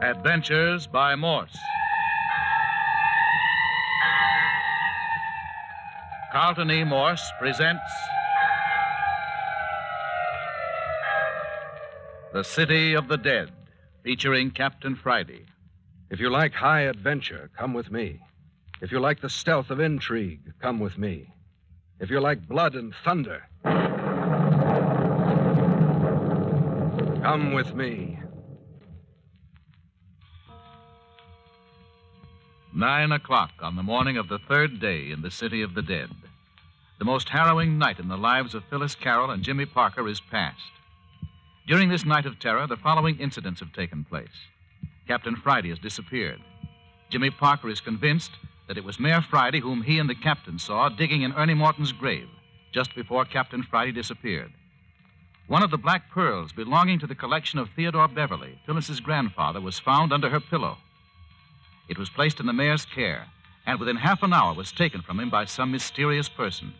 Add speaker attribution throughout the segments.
Speaker 1: Adventures by Morse. Carlton E. Morse presents The City of the Dead, featuring Captain Friday.
Speaker 2: If you like high adventure, come with me. If you like the stealth of intrigue, come with me. If you like blood and thunder, come with me.
Speaker 1: 9 o'clock on the morning of the third day in the City of the Dead. The most harrowing night in the lives of Phyllis Carroll and Jimmy Parker is past. During this night of terror, the following incidents have taken place. Captain Friday has disappeared. Jimmy Parker is convinced that it was Mayor Friday whom he and the captain saw digging in Ernie Morton's grave just before Captain Friday disappeared. One of the black pearls belonging to the collection of Theodore Beverly, Phyllis's grandfather, was found under her pillow. It was placed in the mayor's care, and within half an hour was taken from him by some mysterious person.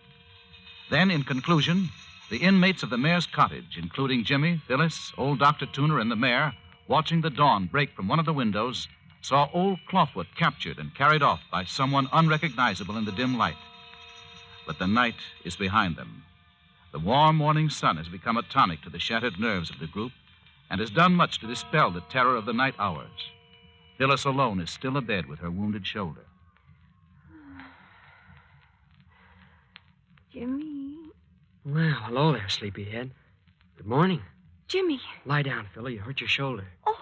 Speaker 1: Then, in conclusion, the inmates of the mayor's cottage, including Jimmy, Phyllis, old Dr. Tuner, and the mayor, watching the dawn break from one of the windows, saw old Clawfoot captured and carried off by someone unrecognizable in the dim light. But the night is behind them. The warm morning sun has become a tonic to the shattered nerves of the group and has done much to dispel the terror of the night hours. Phyllis alone is still abed with her wounded shoulder.
Speaker 3: Jimmy.
Speaker 4: Well, hello there, sleepyhead. Good morning.
Speaker 3: Jimmy.
Speaker 4: Lie down, Philly. You hurt your shoulder.
Speaker 3: Oh,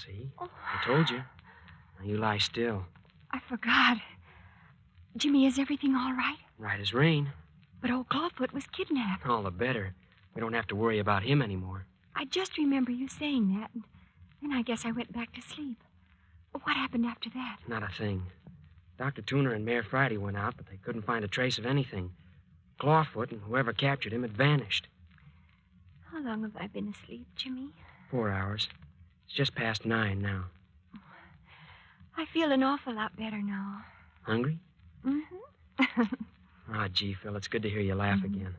Speaker 4: See? I told you. Now you lie still.
Speaker 3: I forgot. Jimmy, is everything all right?
Speaker 4: Right as rain.
Speaker 3: But old Clawfoot was kidnapped.
Speaker 4: All the better. We don't have to worry about him anymore.
Speaker 3: I just remember you saying that, and then I guess I went back to sleep. What happened after that?
Speaker 4: Not a thing. Dr. Tuner and Mayor Friday went out, but they couldn't find a trace of anything. Clawfoot and whoever captured him had vanished.
Speaker 3: How long have I been asleep, Jimmy?
Speaker 4: 4 hours. It's just past 9 now.
Speaker 3: I feel an awful lot better now.
Speaker 4: Hungry?
Speaker 3: Mm-hmm.
Speaker 4: Gee, Phil, it's good to hear you laugh again.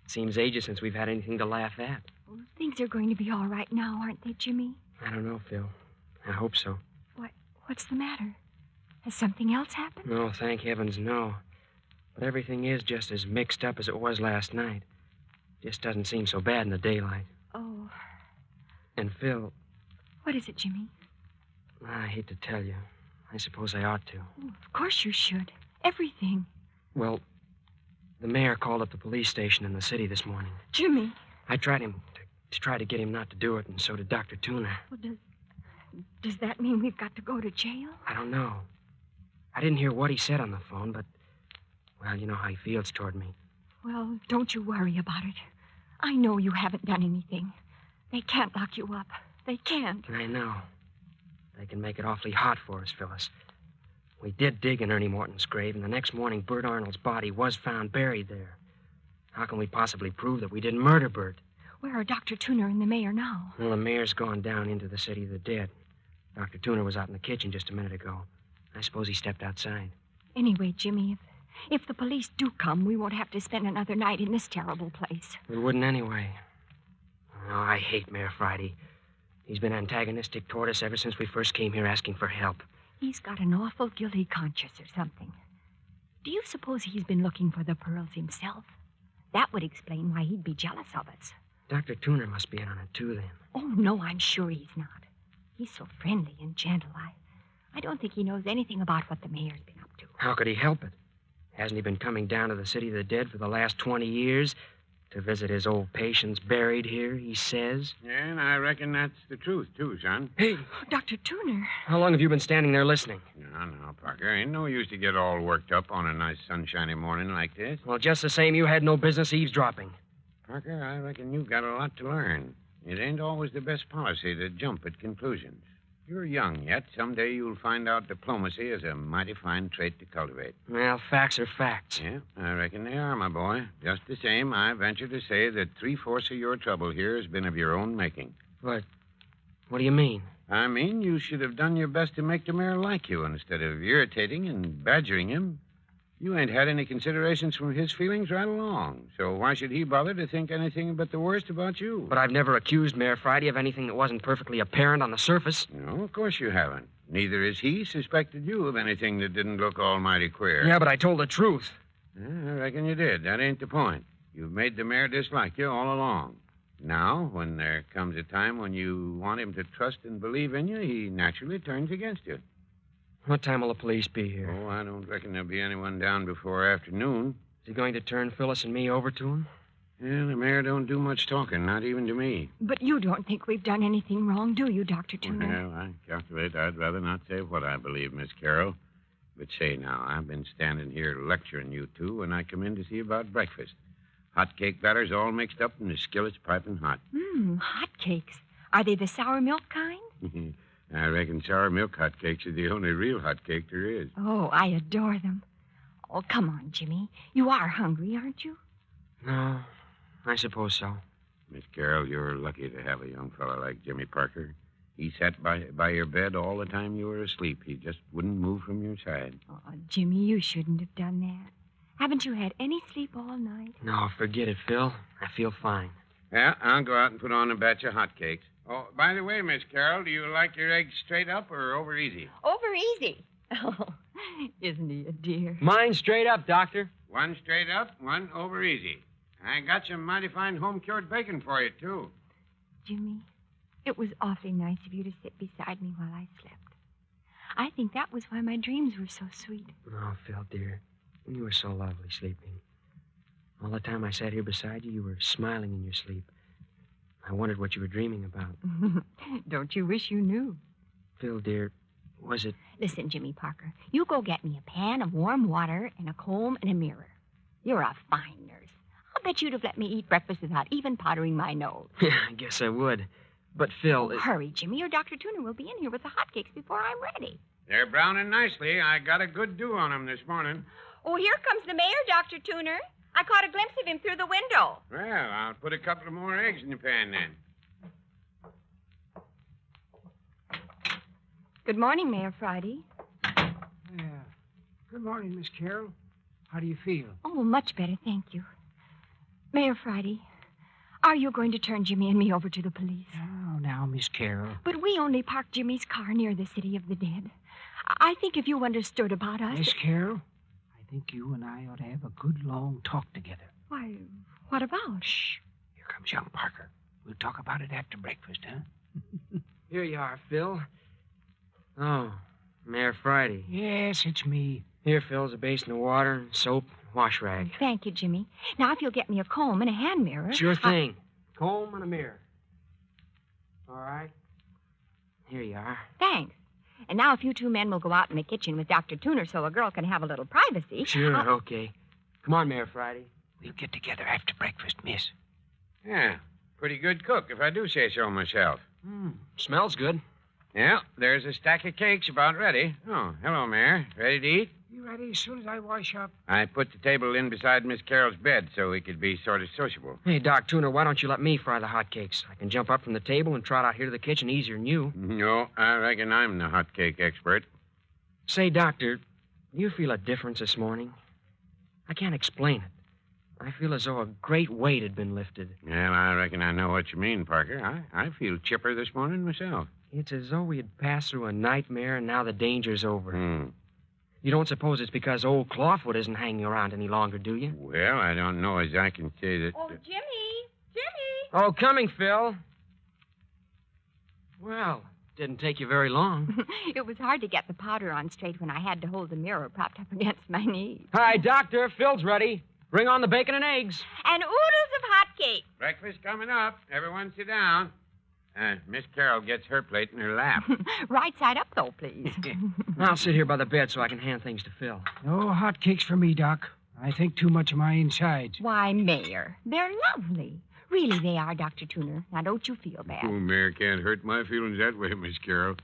Speaker 4: It seems ages since we've had anything to laugh at.
Speaker 3: Well, things are going to be all right now, aren't they, Jimmy?
Speaker 4: I don't know, Phil. I hope so.
Speaker 3: What's the matter? Has something else happened?
Speaker 4: No, thank heavens, no. But everything is just as mixed up as it was last night. Just doesn't seem so bad in the daylight.
Speaker 3: Oh.
Speaker 4: And, Phil...
Speaker 3: What is it, Jimmy?
Speaker 4: I hate to tell you. I suppose I ought to.
Speaker 3: Oh, of course you should. Everything.
Speaker 4: Well, the mayor called up the police station in the city this morning.
Speaker 3: Jimmy.
Speaker 4: I tried him to try to get him not to do it, and so did Dr. Tuner.
Speaker 3: Well, does that mean we've got to go to jail?
Speaker 4: I don't know. I didn't hear what he said on the phone, but, well, you know how he feels toward me.
Speaker 3: Well, don't you worry about it. I know you haven't done anything. They can't lock you up. They can't.
Speaker 4: I know. They can make it awfully hot for us, Phyllis. We did dig in Ernie Morton's grave, and the next morning Bert Arnold's body was found buried there. How can we possibly prove that we didn't murder Bert?
Speaker 3: Where are Dr. Tuner and the mayor now?
Speaker 4: Well, the mayor's gone down into the City of the Dead. Dr. Tuner was out in the kitchen just a minute ago. I suppose he stepped outside.
Speaker 3: Anyway, Jimmy, if the police do come, we won't have to spend another night in this terrible place.
Speaker 4: We wouldn't anyway. Oh, I hate Mayor Friday. He's been antagonistic toward us ever since we first came here asking for help.
Speaker 3: He's got an awful guilty conscience or something. Do you suppose he's been looking for the pearls himself? That would explain why he'd be jealous of us.
Speaker 4: Dr. Tuner must be in on it, too, then.
Speaker 3: Oh, no, I'm sure he's not. He's so friendly and gentle. I don't think he knows anything about what the mayor's been up to.
Speaker 4: How could he help it? Hasn't he been coming down to the City of the Dead for the last 20 years to visit his old patients buried here, he says?
Speaker 5: Yeah, and I reckon that's the truth, too, son.
Speaker 4: Hey!
Speaker 3: Dr. Tuner.
Speaker 4: How long have you been standing there listening?
Speaker 5: No, Parker. Ain't no use to get all worked up on a nice sunshiny morning like this.
Speaker 4: Well, just the same, you had no business eavesdropping.
Speaker 5: Parker, I reckon you've got a lot to learn. It ain't always the best policy to jump at conclusions. You're young yet. Someday you'll find out diplomacy is a mighty fine trait to cultivate.
Speaker 4: Well, facts are facts.
Speaker 5: Yeah, I reckon they are, my boy. Just the same, I venture to say that 3/4 of your trouble here has been of your own making.
Speaker 4: What do you mean?
Speaker 5: I mean, you should have done your best to make the mayor like you instead of irritating and badgering him. You ain't had any considerations from his feelings right along. So why should he bother to think anything but the worst about you?
Speaker 4: But I've never accused Mayor Friday of anything that wasn't perfectly apparent on the surface.
Speaker 5: No, of course you haven't. Neither has he suspected you of anything that didn't look almighty queer.
Speaker 4: Yeah, but I told the truth.
Speaker 5: I reckon you did. That ain't the point. You've made the mayor dislike you all along. Now, when there comes a time when you want him to trust and believe in you, he naturally turns against you.
Speaker 4: What time will the police be here?
Speaker 5: Oh, I don't reckon there'll be anyone down before afternoon.
Speaker 4: Is he going to turn Phyllis and me over to him?
Speaker 5: Yeah, the mayor don't do much talking, not even to me.
Speaker 3: But you don't think we've done anything wrong, do you, Dr. Tuner?
Speaker 5: Well, I calculate I'd rather not say what I believe, Miss Carroll. But say now, I've been standing here lecturing you two when I come in to see about breakfast. Hot cake batter's all mixed up and the skillet's piping hot.
Speaker 3: Hot cakes. Are they the sour milk kind?
Speaker 5: I reckon sour milk hot cakes are the only real hot cake there is.
Speaker 3: Oh, I adore them. Oh, come on, Jimmy. You are hungry, aren't you?
Speaker 4: No, I suppose so.
Speaker 5: Miss Carroll, you're lucky to have a young fellow like Jimmy Parker. He sat by your bed all the time you were asleep. He just wouldn't move from your side.
Speaker 3: Oh, Jimmy, you shouldn't have done that. Haven't you had any sleep all night?
Speaker 4: No, forget it, Phil. I feel fine.
Speaker 5: Yeah, I'll go out and put on a batch of hot cakes. Oh, by the way, Miss Carroll, do you like your eggs straight up or over easy?
Speaker 3: Over easy. Oh, isn't he a dear?
Speaker 4: Mine straight up, Doctor.
Speaker 5: One straight up, one over easy. I got some mighty fine home-cured bacon for you, too.
Speaker 3: Jimmy, it was awfully nice of you to sit beside me while I slept. I think that was why my dreams were so sweet.
Speaker 4: Oh, Phil, dear, you were so lovely sleeping. All the time I sat here beside you, you were smiling in your sleep. I wondered what you were dreaming about.
Speaker 3: Don't you wish you knew?
Speaker 4: Phil, dear, was it...
Speaker 3: Listen, Jimmy Parker, you go get me a pan of warm water and a comb and a mirror. You're a fine nurse. I'll bet you'd have let me eat breakfast without even powdering my nose.
Speaker 4: Yeah, I guess I would. But, Phil...
Speaker 3: Hurry, Jimmy, or Dr. Tuner will be in here with the hotcakes before I'm ready.
Speaker 5: They're browning nicely. I got a good dew on them this morning.
Speaker 3: Oh, here comes the mayor, Dr. Tuner. I caught a glimpse of him through the window.
Speaker 5: Well, I'll put a couple of more eggs in the pan then.
Speaker 3: Good morning, Mayor Friday.
Speaker 6: Yeah. Good morning, Miss Carroll. How do you feel?
Speaker 3: Oh, much better, thank you. Mayor Friday, are you going to turn Jimmy and me over to the police?
Speaker 6: Oh, now, Miss Carroll.
Speaker 3: But we only parked Jimmy's car near the City of the Dead. I think if you understood about us...
Speaker 6: Miss Carroll, I think you and I ought to have a good, long talk together.
Speaker 3: Why, what about?
Speaker 6: Shh. Here comes young Parker. We'll talk about it after breakfast, huh?
Speaker 4: Here you are, Phil. Oh, Mayor Friday.
Speaker 6: Yes, it's me.
Speaker 4: Here, Phil's a basin of water, soap, wash rag.
Speaker 3: Thank you, Jimmy. Now, if you'll get me a comb and a hand mirror...
Speaker 4: Sure thing. Comb and a mirror. All right. Here you are.
Speaker 3: Thanks. And now if you two men will go out in the kitchen with Dr. Tuner so a girl can have a little privacy...
Speaker 4: Sure, okay. Come on, Mayor Friday.
Speaker 6: We'll get together after breakfast, miss.
Speaker 5: Yeah, pretty good cook, if I do say so myself.
Speaker 4: Smells good.
Speaker 5: Yeah, there's a stack of cakes about ready. Oh, hello, Mayor. Ready to eat?
Speaker 6: You ready as soon as I wash up?
Speaker 5: I put the table in beside Miss Carroll's bed so we could be sort of sociable.
Speaker 4: Hey, Doc Tuner, why don't you let me fry the hotcakes? I can jump up from the table and trot out here to the kitchen easier than you.
Speaker 5: No, I reckon I'm the hot cake expert.
Speaker 4: Say, Doctor, do you feel a difference this morning? I can't explain it. I feel as though a great weight had been lifted.
Speaker 5: Well, I reckon I know what you mean, Parker. I feel chipper this morning myself.
Speaker 4: It's as though we had passed through a nightmare and now the danger's over.
Speaker 5: Hmm.
Speaker 4: You don't suppose it's because old Clawfoot isn't hanging around any longer, do you?
Speaker 5: Well, I don't know as I can say that...
Speaker 3: Oh, Jimmy! Jimmy!
Speaker 4: Oh, coming, Phil. Well, didn't take you very long.
Speaker 3: It was hard to get the powder on straight when I had to hold the mirror propped up against my knee.
Speaker 4: Hi, Doctor. Phil's ready. Bring on the bacon and eggs.
Speaker 3: And oodles of hot cake.
Speaker 5: Breakfast coming up. Everyone sit down. Miss Carroll gets her plate in her lap.
Speaker 3: Right side up, though, please.
Speaker 4: I'll sit here by the bed so I can hand things to Phil.
Speaker 6: No hot cakes for me, Doc. I think too much of my insides.
Speaker 3: Why, Mayor, they're lovely. Really, they are, Dr. Tuner. Now, don't you feel bad.
Speaker 5: Oh, Mayor can't hurt my feelings that way, Miss Carroll.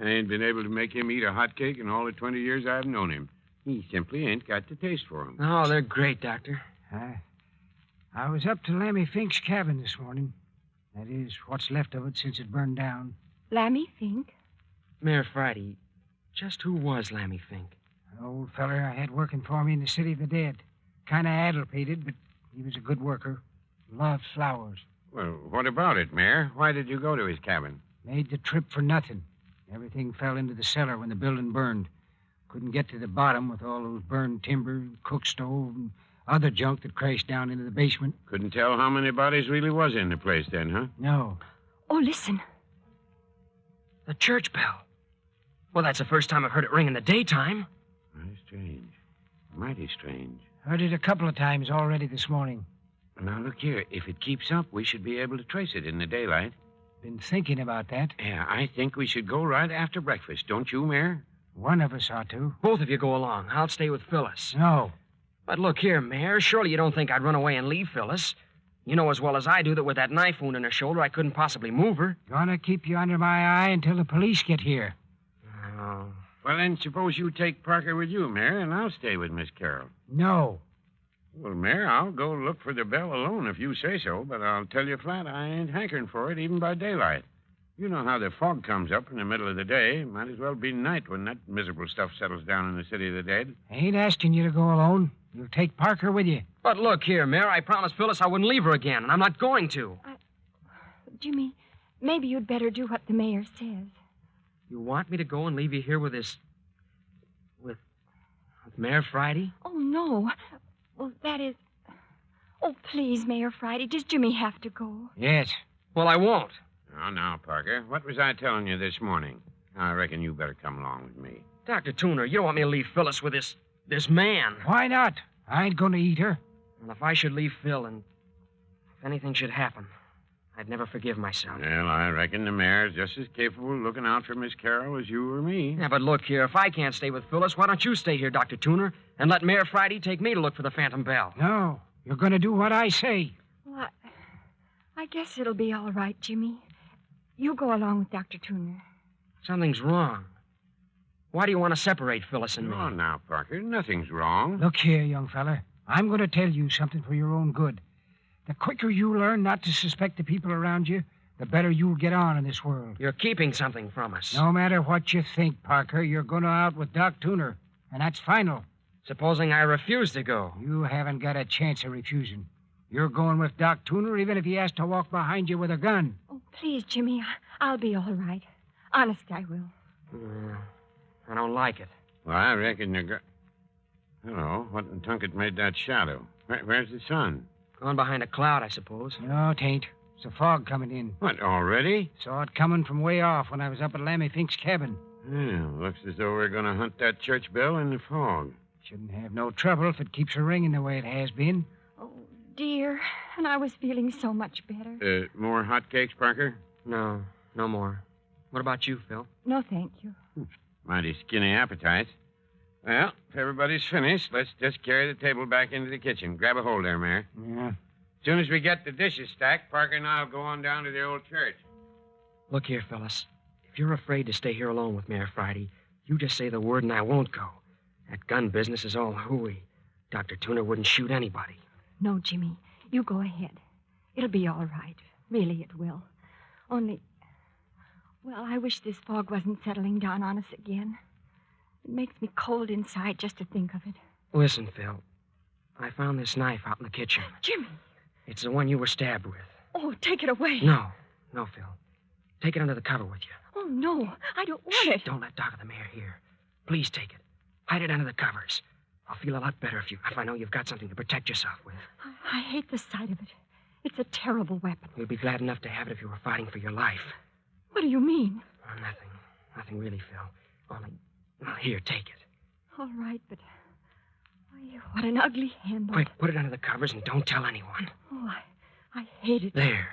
Speaker 5: I ain't been able to make him eat a hot cake in all the 20 years I've known him. He simply ain't got the taste for 'em.
Speaker 4: Oh, they're great, Doctor.
Speaker 6: I was up to Lammy Fink's cabin this morning. That is, what's left of it since it burned down.
Speaker 3: Lammy Fink?
Speaker 4: Mayor Friday, just who was Lammy Fink?
Speaker 6: An old feller I had working for me in the city of the dead. Kind of addlepated, but he was a good worker. Loved flowers.
Speaker 5: Well, what about it, Mayor? Why did you go to his cabin?
Speaker 6: Made the trip for nothing. Everything fell into the cellar when the building burned. Couldn't get to the bottom with all those burned timber, cook stove, and other junk that crashed down into the basement.
Speaker 5: Couldn't tell how many bodies really was in the place then, huh?
Speaker 6: No.
Speaker 3: Oh, listen.
Speaker 4: The church bell. Well, that's the first time I've heard it ring in the daytime.
Speaker 5: Very strange. Mighty strange.
Speaker 6: Heard it a couple of times already this morning.
Speaker 5: Now, look here. If it keeps up, we should be able to trace it in the daylight.
Speaker 6: Been thinking about that.
Speaker 5: Yeah, I think we should go right after breakfast. Don't you, Mayor?
Speaker 6: One of us ought to.
Speaker 4: Both of you go along. I'll stay with Phyllis.
Speaker 6: No.
Speaker 4: But look here, Mayor. Surely you don't think I'd run away and leave Phyllis. You know as well as I do that with that knife wound in her shoulder, I couldn't possibly move her.
Speaker 6: Gonna keep you under my eye until the police get here.
Speaker 4: Oh.
Speaker 5: Well, then suppose you take Parker with you, Mayor, and I'll stay with Miss Carroll.
Speaker 6: No.
Speaker 5: Well, Mayor, I'll go look for the bell alone if you say so, but I'll tell you flat, I ain't hankering for it even by daylight. You know how the fog comes up in the middle of the day. Might as well be night when that miserable stuff settles down in the city of the dead.
Speaker 6: I ain't asking you to go alone. You'll take Parker with you.
Speaker 4: But look here, Mayor. I promised Phyllis I wouldn't leave her again, and I'm not going to.
Speaker 3: Jimmy, maybe you'd better do what the mayor says.
Speaker 4: You want me to go and leave you here with this... with Mayor Friday?
Speaker 3: Oh, no. Well, that is... Oh, please, Mayor Friday. Does Jimmy have to go?
Speaker 6: Yes.
Speaker 4: Well, I won't.
Speaker 5: Now, Parker, what was I telling you this morning? I reckon you better come along with me.
Speaker 4: Dr. Tuner, you don't want me to leave Phyllis with this man.
Speaker 6: Why not? I ain't gonna eat her.
Speaker 4: And if I should leave Phil and if anything should happen, I'd never forgive myself.
Speaker 5: Well, I reckon the mayor's just as capable of looking out for Miss Carroll as you or me.
Speaker 4: Yeah, but look here. If I can't stay with Phyllis, why don't you stay here, Dr. Tuner, and let Mayor Friday take me to look for the Phantom Bell?
Speaker 6: No. You're gonna do what I say.
Speaker 3: Well, I guess it'll be all right, Jimmy. You go along with Dr. Tuner.
Speaker 4: Something's wrong. Why do you want to separate Phyllis and me?
Speaker 5: Oh, now, Parker, nothing's wrong.
Speaker 6: Look here, young fella. I'm gonna tell you something for your own good. The quicker you learn not to suspect the people around you, the better you'll get on in this world.
Speaker 4: You're keeping something from us.
Speaker 6: No matter what you think, Parker, you're going out with Doc Tuner, and that's final.
Speaker 4: Supposing I refuse to go.
Speaker 6: You haven't got a chance of refusing. You're going with Doc Tuner even if he has to walk behind you with a gun.
Speaker 3: Oh, please, Jimmy. I'll be all right. Honest, I will.
Speaker 4: I don't like it.
Speaker 5: Well, I reckon you're Hello, what in Tunket made that shadow? Where's the sun?
Speaker 4: Gone behind a cloud, I suppose.
Speaker 6: No, it ain't. It's a fog coming in.
Speaker 5: What, already?
Speaker 6: Saw it coming from way off when I was up at Lammy Fink's cabin.
Speaker 5: Yeah, looks as though we're going to hunt that church bell in the fog.
Speaker 6: Shouldn't have no trouble if it keeps her ringing the way it has been.
Speaker 3: Oh, dear. And I was feeling so much better.
Speaker 5: More hotcakes, Parker?
Speaker 4: No, no more. What about you, Phil?
Speaker 3: No, thank you.
Speaker 5: Mighty skinny appetite. Well, if everybody's finished, let's just carry the table back into the kitchen. Grab a hold there, Mayor.
Speaker 6: Yeah.
Speaker 5: As soon as we get the dishes stacked, Parker and I'll go on down to the old church.
Speaker 4: Look here, Phyllis. If you're afraid to stay here alone with Mayor Friday, you just say the word and I won't go. That gun business is all hooey. Dr. Tuner wouldn't shoot anybody.
Speaker 3: No, Jimmy. You go ahead. It'll be all right. Really, it will. Only, well, I wish this fog wasn't settling down on us again. It makes me cold inside just to think of it.
Speaker 4: Listen, Phil. I found this knife out in the kitchen.
Speaker 3: Jimmy!
Speaker 4: It's the one you were stabbed with.
Speaker 3: Oh, take it away.
Speaker 4: No, Phil. Take it under the cover with you.
Speaker 3: Oh, no. I don't want it.
Speaker 4: Don't let Doc or the mayor hear. Please take it. Hide it under the covers. I'll feel a lot better if I know you've got something to protect yourself with.
Speaker 3: I hate the sight of it. It's a terrible weapon.
Speaker 4: You'd be glad enough to have it if you were fighting for your life.
Speaker 3: What do you mean?
Speaker 4: Oh, nothing. Nothing really, Phil. Only, well, here, take it.
Speaker 3: All right, but... Why, what an ugly handle.
Speaker 4: Quick, put it under the covers and don't tell anyone.
Speaker 3: Oh, I hate it.
Speaker 4: There.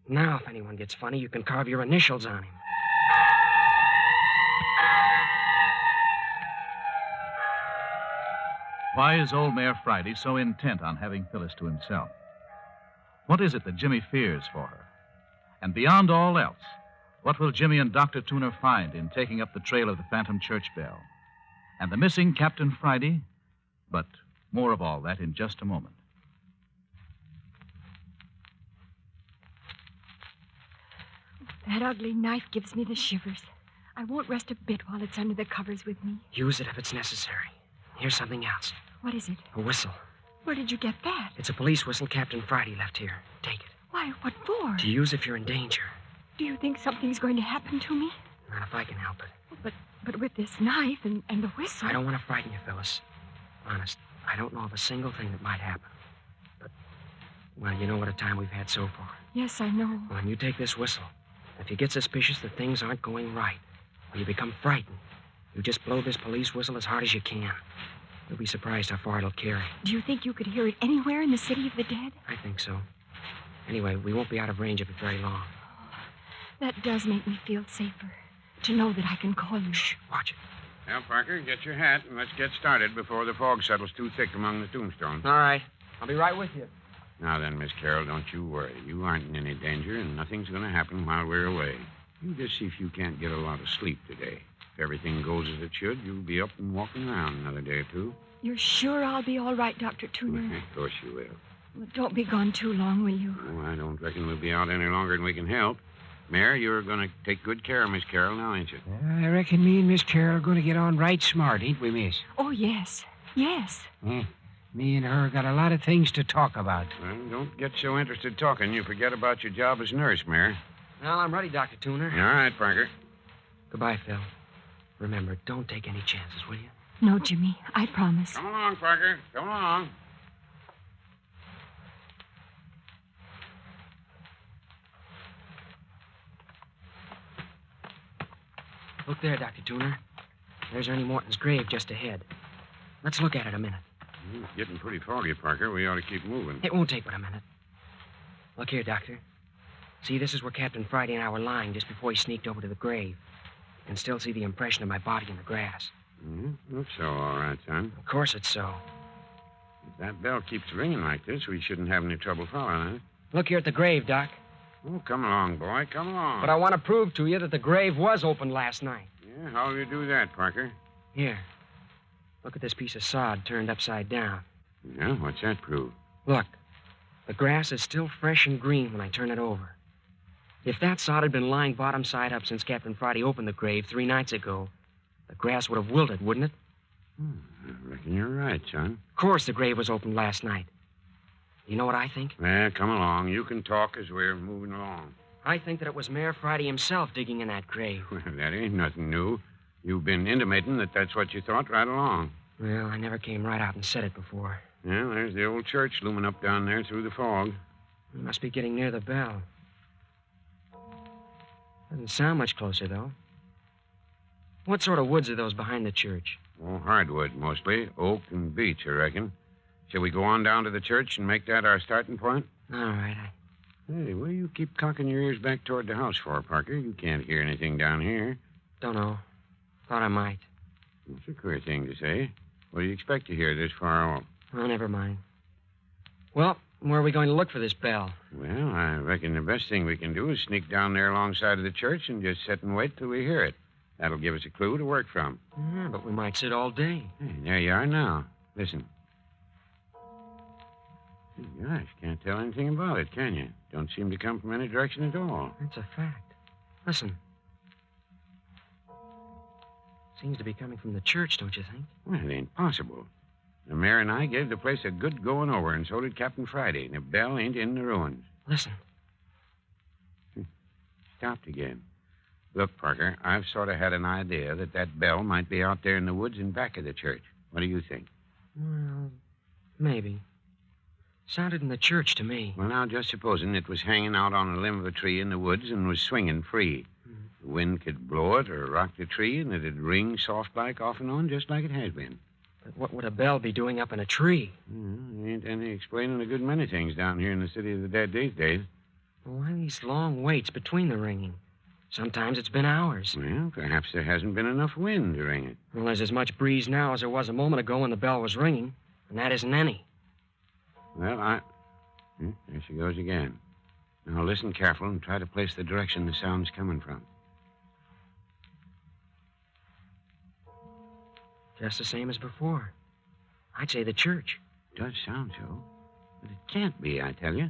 Speaker 4: Now, if anyone gets funny, you can carve your initials on him.
Speaker 1: Why is old Mayor Friday so intent on having Phyllis to himself? What is it that Jimmy fears for her? And beyond all else, what will Jimmy and Dr. Tuner find in taking up the trail of the Phantom Church Bell? And the missing Captain Friday? But more of all that in just a moment.
Speaker 3: That ugly knife gives me the shivers. I won't rest a bit while it's under the covers with me.
Speaker 4: Use it if it's necessary. Here's something else.
Speaker 3: What is it?
Speaker 4: A whistle.
Speaker 3: Where did you get that?
Speaker 4: It's a police whistle Captain Friday left here. Take it.
Speaker 3: Why, what for?
Speaker 4: To use if you're in danger.
Speaker 3: Do you think something's going to happen to me?
Speaker 4: Not if I can help it.
Speaker 3: But with this knife and the whistle...
Speaker 4: I don't want to frighten you, Phyllis. Honest, I don't know of a single thing that might happen. But, well, you know what a time we've had so far.
Speaker 3: Yes, I know.
Speaker 4: When you take this whistle, if you get suspicious that things aren't going right, or you become frightened, you just blow this police whistle as hard as you can. You'll be surprised how far it'll carry.
Speaker 3: Do you think you could hear it anywhere in the city of the dead?
Speaker 4: I think so. Anyway, we won't be out of range of it very long.
Speaker 3: That does make me feel safer. To know that I can call you.
Speaker 4: Shh, watch it.
Speaker 5: Now, Parker, get your hat and let's get started before the fog settles too thick among the tombstones.
Speaker 4: All right. I'll be right with you.
Speaker 5: Now then, Miss Carroll, don't you worry. You aren't in any danger, and nothing's going to happen while we're away. You just see if you can't get a lot of sleep today. If everything goes as it should, you'll be up and walking around another day or two.
Speaker 3: You're sure I'll be all right, Dr. Tuner?
Speaker 5: Of course you will.
Speaker 3: Well, don't be gone too long, will you?
Speaker 5: Oh, I don't reckon we'll be out any longer than we can help. Mayor, you're going to take good care of Miss Carroll now, ain't you?
Speaker 6: I reckon me and Miss Carroll are going to get on right smart, ain't we, miss?
Speaker 3: Oh, yes. Yes.
Speaker 6: Me and her got a lot of things to talk about.
Speaker 5: Well, don't get so interested talking you forget about your job as nurse, Mayor.
Speaker 4: Well, I'm ready, Dr. Tuner.
Speaker 5: All right, Parker.
Speaker 4: Goodbye, Phil. Remember, don't take any chances, will you?
Speaker 3: No, Jimmy. I promise.
Speaker 5: Come along, Parker. Come along.
Speaker 4: Look there, Dr. Tuner. There's Ernie Morton's grave just ahead. Let's look at it a minute.
Speaker 5: It's getting pretty foggy, Parker. We ought to keep moving.
Speaker 4: It won't take but a minute. Look here, Doctor. See, this is where Captain Friday and I were lying just before he sneaked over to the grave. You can still see the impression of my body in the grass.
Speaker 5: Looks so, all right, son.
Speaker 4: Of course it's so.
Speaker 5: If that bell keeps ringing like this, we shouldn't have any trouble following it.
Speaker 4: Look here at the grave, Doc.
Speaker 5: Oh, come along, boy. Come along.
Speaker 4: But I want to prove to you that the grave was opened last night.
Speaker 5: Yeah, how will you do that, Parker?
Speaker 4: Here. Look at this piece of sod turned upside down.
Speaker 5: Yeah, what's that prove?
Speaker 4: Look. The grass is still fresh and green when I turn it over. If that sod had been lying bottom side up since Captain Friday opened the grave 3 nights ago, the grass would have wilted, wouldn't it?
Speaker 5: I reckon you're right, son.
Speaker 4: Of course the grave was opened last night. You know what I think?
Speaker 5: Well, come along. You can talk as we're moving along.
Speaker 4: I think that it was Mayor Friday himself digging in that grave.
Speaker 5: Well, that ain't nothing new. You've been intimating that that's what you thought right along.
Speaker 4: Well, I never came right out and said it before.
Speaker 5: Yeah, there's the old church looming up down there through the fog.
Speaker 4: We must be getting near the bell. Doesn't sound much closer, though. What sort of woods are those behind the church?
Speaker 5: Oh, hardwood, mostly. Oak and beech, I reckon. Shall we go on down to the church and make that our starting point?
Speaker 4: All right.
Speaker 5: Hey, what do you keep cocking your ears back toward the house for, Parker? You can't hear anything down here.
Speaker 4: Don't know. Thought I might.
Speaker 5: That's a queer thing to say. What do you expect to hear this far off?
Speaker 4: Oh, never mind. Well, where are we going to look for this bell?
Speaker 5: Well, I reckon the best thing we can do is sneak down there alongside of the church and just sit and wait till we hear it. That'll give us a clue to work from.
Speaker 4: Yeah, but we might sit all day.
Speaker 5: Hey, there you are now. Listen. Hey, gosh, can't tell anything about it, can you? Don't seem to come from any direction at all.
Speaker 4: That's a fact. Listen. Seems to be coming from the church, don't you think?
Speaker 5: Well, it ain't possible. The mayor and I gave the place a good going over, and so did Captain Friday. And the bell ain't in the ruins.
Speaker 4: Listen.
Speaker 5: Stopped again. Look, Parker, I've sort of had an idea that bell might be out there in the woods in back of the church. What do you think?
Speaker 4: Well, maybe. Sounded in the church to me.
Speaker 5: Well, now, just supposing it was hanging out on a limb of a tree in the woods and was swinging free. The wind could blow it or rock the tree, and it'd ring soft-like off and on, just like it has been.
Speaker 4: But what would a bell be doing up in a tree?
Speaker 5: There ain't any explaining a good many things down here in the city of the dead these days.
Speaker 4: Why these long waits between the ringing? Sometimes it's been hours.
Speaker 5: Well, perhaps there hasn't been enough wind to ring it.
Speaker 4: Well, there's as much breeze now as there was a moment ago when the bell was ringing, and that isn't any.
Speaker 5: Well, there she goes again. Now, listen careful and try to place the direction the sound's coming from.
Speaker 4: Just the same as before. I'd say the church.
Speaker 5: Does sound so. But it can't be, I tell you.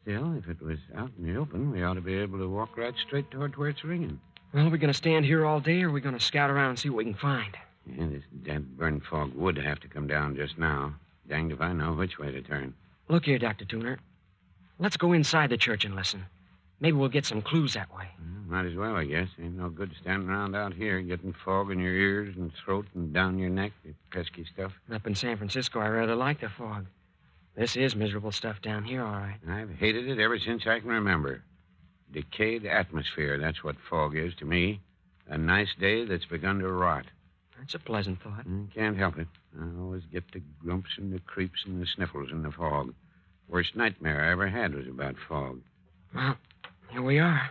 Speaker 5: Still, if it was out in the open, we ought to be able to walk right straight toward where it's ringing.
Speaker 4: Well, are we going to stand here all day, or are we going to scout around and see what we can find?
Speaker 5: Yeah, this damn burn fog would have to come down just now. Danged if I know which way to turn.
Speaker 4: Look here, Dr. Tuner. Let's go inside the church and listen. Maybe we'll get some clues that way.
Speaker 5: Might as well, I guess. Ain't no good standing around out here getting fog in your ears and throat and down your neck. The pesky stuff.
Speaker 4: Up in San Francisco, I rather like the fog. This is miserable stuff down here, all right.
Speaker 5: I've hated it ever since I can remember. Decayed atmosphere, that's what fog is to me. A nice day that's begun to rot.
Speaker 4: That's a pleasant thought.
Speaker 5: Can't help it. I always get the grumps and the creeps and the sniffles in the fog. Worst nightmare I ever had was about fog.
Speaker 4: Well, here we are.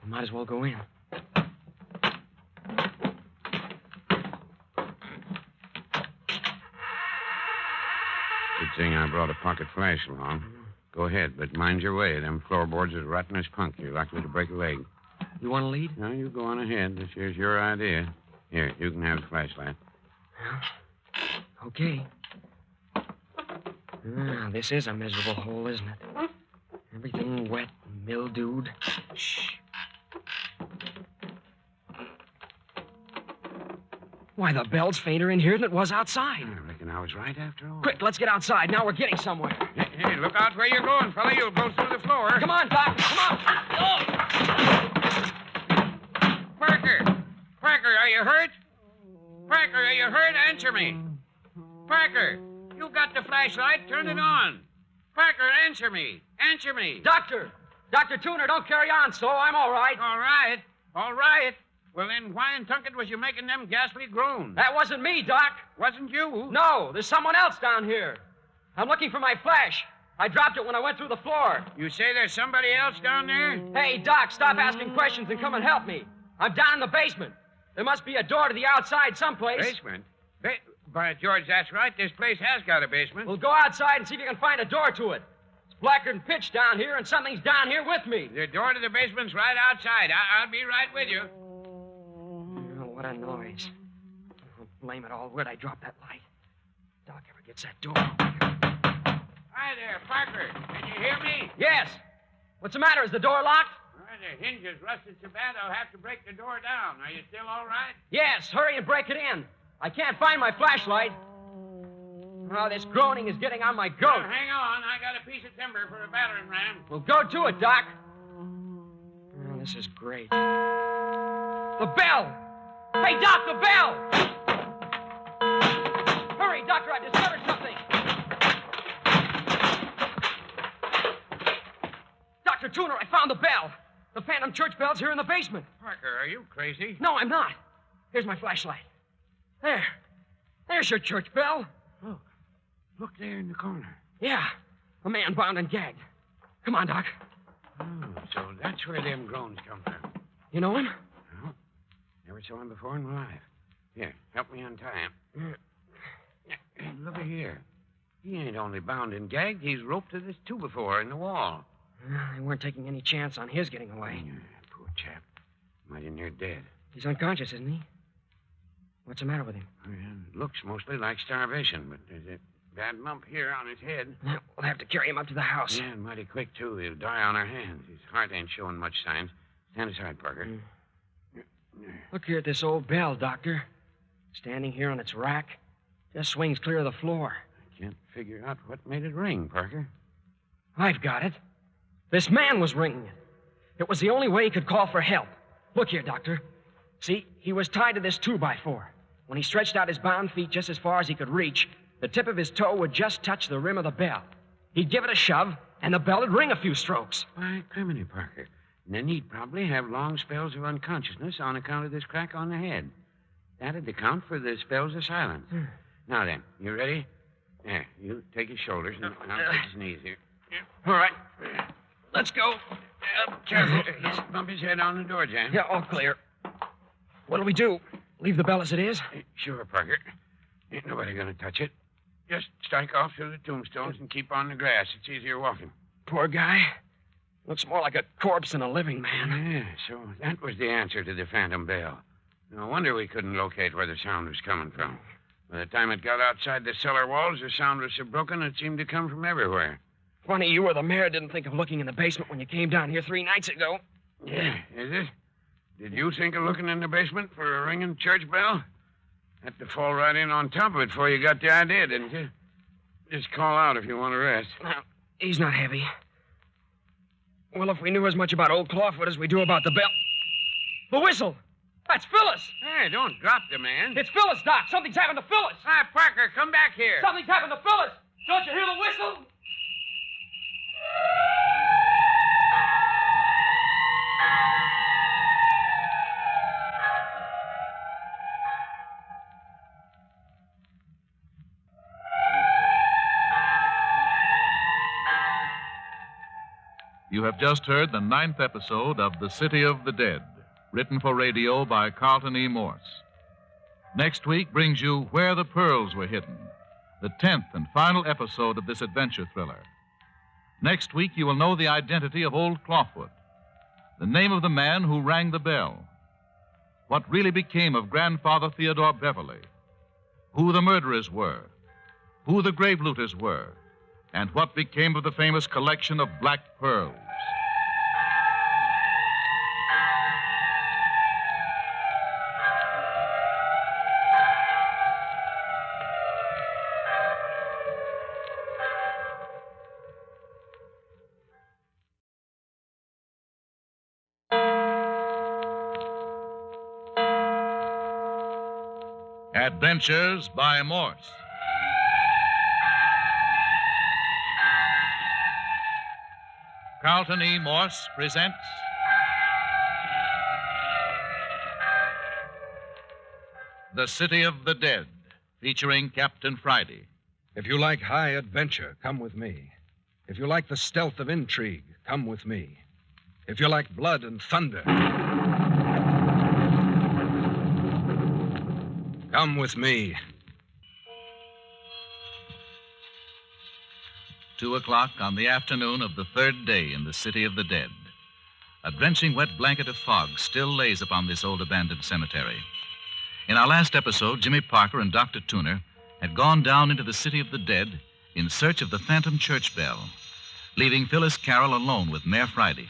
Speaker 4: We might as well go in.
Speaker 5: Good thing I brought a pocket flash along. Go ahead, but mind your way. Them floorboards is rotten as punk. You're likely to break a leg.
Speaker 4: You want to lead?
Speaker 5: No, you go on ahead. This here's your idea. Here, you can have the flashlight.
Speaker 4: Well, okay. This is a miserable hole, isn't it? Everything wet and mildewed. Shh. Why, the bell's fainter in here than it was outside.
Speaker 5: I reckon I was right after all.
Speaker 4: Quick, let's get outside. Now we're getting somewhere.
Speaker 5: Hey, look out where you're going, fella. You'll go through the floor.
Speaker 4: Come on, Doc. Come on.
Speaker 5: Parker, are you hurt? Parker, are you hurt? Answer me. Parker, you got the flashlight. Turn it on. Parker, answer me. Answer me.
Speaker 4: Doctor! Dr. Tuner, don't carry on so. I'm all right.
Speaker 5: All right. Well, then why in Tunket was you making them ghastly groans?
Speaker 4: That wasn't me, Doc.
Speaker 5: Wasn't you?
Speaker 4: No, there's someone else down here. I'm looking for my flash. I dropped it when I went through the floor.
Speaker 5: You say there's somebody else down there?
Speaker 4: Hey, Doc, stop asking questions and come and help me. I'm down in the basement. There must be a door to the outside someplace.
Speaker 5: Basement? By George, that's right. This place has got a basement.
Speaker 4: We'll go outside and see if you can find a door to it. It's blacker than pitch down here, and something's down here with me.
Speaker 5: The door to the basement's right outside. I'll be right with you.
Speaker 4: Oh, what a noise. Oh, blame it all. Where'd I drop that light? Doc ever gets that door.
Speaker 5: Hi there, Parker. Can you hear me?
Speaker 4: Yes. What's the matter? Is the door locked?
Speaker 5: The hinges rusted so bad I'll have to break the door down. Are you still all right?
Speaker 4: Yes. Hurry and break it in. I can't find my flashlight. Oh, this groaning is getting on my goat.
Speaker 5: Well, hang on. I got a piece of timber for a battering ram.
Speaker 4: Well, go to it, Doc. Oh, this is great. The bell! Hey, Doc, the bell! Hurry, Doctor, I've discovered something. Dr. Tuner, I found the bell. The phantom church bell's here in the basement.
Speaker 5: Parker, are you crazy?
Speaker 4: No, I'm not. Here's my flashlight. There. There's your church bell.
Speaker 5: Look there in the corner.
Speaker 4: Yeah, a man bound and gagged. Come on, Doc.
Speaker 5: Oh, so that's where them groans come from.
Speaker 4: You know him?
Speaker 5: No. Never saw him before in my life. Here, help me untie him. Hey, look here. He ain't only bound and gagged, he's roped to this 2x4 in the wall.
Speaker 4: They weren't taking any chance on his getting away.
Speaker 5: Poor chap. Mighty near dead.
Speaker 4: He's unconscious, isn't he? What's the matter with him?
Speaker 5: Looks mostly like starvation, but there's a bad lump here on his head.
Speaker 4: We'll have to carry him up to the house.
Speaker 5: Yeah, and mighty quick, too. He'll die on our hands. His heart ain't showing much signs. Stand aside, Parker.
Speaker 4: Look here at this old bell, Doctor. Standing here on its rack. Just swings clear of the floor.
Speaker 5: I can't figure out what made it ring, Parker.
Speaker 4: I've got it. This man was ringing it. It was the only way he could call for help. Look here, Doctor. See, he was tied to this 2x4. When he stretched out his bound feet just as far as he could reach, the tip of his toe would just touch the rim of the bell. He'd give it a shove, and the bell would ring a few strokes.
Speaker 5: Why, criminy, Parker. And then he'd probably have long spells of unconsciousness on account of this crack on the head. That'd account for the spells of silence. Now then, you ready? There, you take his shoulders, and I'll take his knees here.
Speaker 4: All right. Let's go.
Speaker 5: Careful. Bump his head on the door, Jan.
Speaker 4: Yeah, all clear. What'll we do? Leave the bell as it is?
Speaker 5: Sure, Parker. Ain't nobody gonna touch it. Just strike off through the tombstones and keep on the grass. It's easier walking.
Speaker 4: Poor guy. Looks more like a corpse than a living man.
Speaker 5: Yeah, so that was the answer to the phantom bell. No wonder we couldn't locate where the sound was coming from. By the time it got outside the cellar walls, the sound was so broken it seemed to come from everywhere.
Speaker 4: Funny you or the mayor didn't think of looking in the basement when you came down here 3 nights ago.
Speaker 5: Yeah, is it? Did you think of looking in the basement for a ringing church bell? Had to fall right in on top of it before you got the idea, didn't you? Just call out if you want to rest.
Speaker 4: Now, he's not heavy. Well, if we knew as much about old Clawfoot as we do about the bell... The whistle! That's Phyllis!
Speaker 5: Hey, don't drop the man.
Speaker 4: It's Phyllis, Doc! Something's happened to Phyllis!
Speaker 5: Hi, Parker, come back here.
Speaker 4: Something's happened to Phyllis! Don't you hear the whistle?
Speaker 1: You have just heard the 9th episode of The City of the Dead, written for radio by Carlton E. Morse. Next week brings you Where the Pearls Were Hidden, the 10th and final episode of this adventure thriller. Next week, you will know the identity of old Clawfoot, the name of the man who rang the bell, what really became of Grandfather Theodore Beverly, who the murderers were, who the grave looters were, and what became of the famous collection of black pearls. Adventures by Morse. Carlton E. Morse presents The City of the Dead, featuring Captain Friday.
Speaker 2: If you like high adventure, come with me. If you like the stealth of intrigue, come with me. If you like blood and thunder, come with me.
Speaker 1: 2 o'clock on the afternoon of the 3rd day in the City of the Dead. A drenching wet blanket of fog still lays upon this old abandoned cemetery. In our last episode, Jimmy Parker and Dr. Tooner had gone down into the City of the Dead in search of the phantom church bell, leaving Phyllis Carroll alone with Mayor Friday.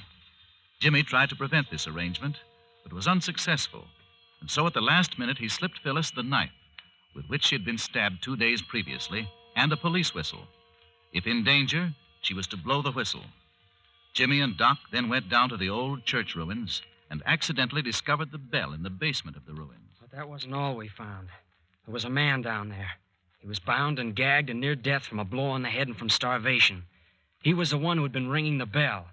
Speaker 1: Jimmy tried to prevent this arrangement, but was unsuccessful, and so at the last minute he slipped Phyllis the knife with which she had been stabbed 2 days previously, and a police whistle. If in danger, she was to blow the whistle. Jimmy and Doc then went down to the old church ruins and accidentally discovered the bell in the basement of the ruins.
Speaker 4: But that wasn't all we found. There was a man down there. He was bound and gagged and near death from a blow on the head and from starvation. He was the one who had been ringing the bell.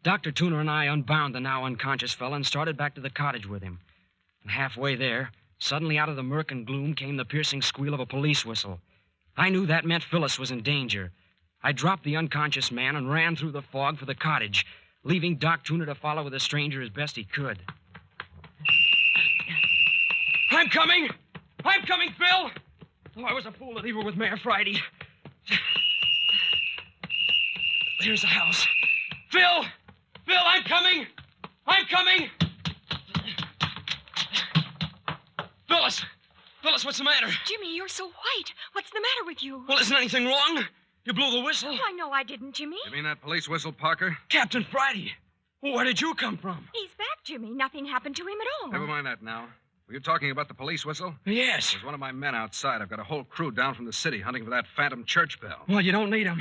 Speaker 4: Dr. Tooner and I unbound the now unconscious fella and started back to the cottage with him. And halfway there, suddenly out of the murk and gloom came the piercing squeal of a police whistle. I knew that meant Phyllis was in danger. I dropped the unconscious man and ran through the fog for the cottage, leaving Doc Tooner to follow with the stranger as best he could. I'm coming! I'm coming, Phil! Oh, I was a fool to leave her with Mayor Friday. There's the house. Phil! Phil, I'm coming! I'm coming! Phyllis! Phyllis, what's the matter?
Speaker 3: Jimmy, you're so white. What's the matter with you?
Speaker 4: Well, isn't anything wrong? You blew the whistle?
Speaker 3: Oh, I know I didn't, Jimmy.
Speaker 2: You mean that police whistle, Parker?
Speaker 4: Captain Friday. Where did you come from?
Speaker 3: He's back, Jimmy. Nothing happened to him at all.
Speaker 2: Never mind that now. Were you talking about the police whistle?
Speaker 4: Yes.
Speaker 2: There's one of my men outside. I've got a whole crew down from the city hunting for that phantom church bell.
Speaker 4: Well, you don't need him.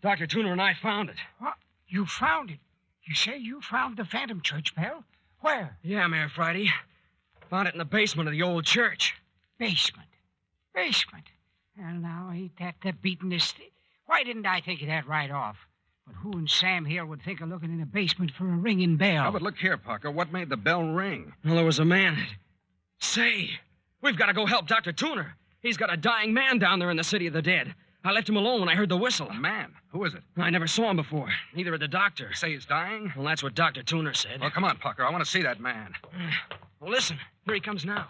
Speaker 4: Dr. Tooner and I found it.
Speaker 6: What? You found it? You say you found the phantom church bell? Where?
Speaker 4: Yeah, Mayor Friday. Found it in the basement of the old church.
Speaker 6: Basement. Basement. Well, now, ain't that the beatin'est thing? Why didn't I think of that right off? But who in Sam here would think of looking in a basement for a ringing bell?
Speaker 2: Oh, but look here, Parker. What made the bell ring?
Speaker 4: Well, there was a man. Say, we've got to go help Dr. Tooner. He's got a dying man down there in the City of the Dead. I left him alone when I heard the whistle.
Speaker 2: A man? Who is it?
Speaker 4: I never saw him before. Neither did the doctor.
Speaker 2: You say he's dying?
Speaker 4: Well, that's what Dr. Tooner said.
Speaker 2: Well, come on, Parker. I want to see that man.
Speaker 4: Well, listen. Here he comes now.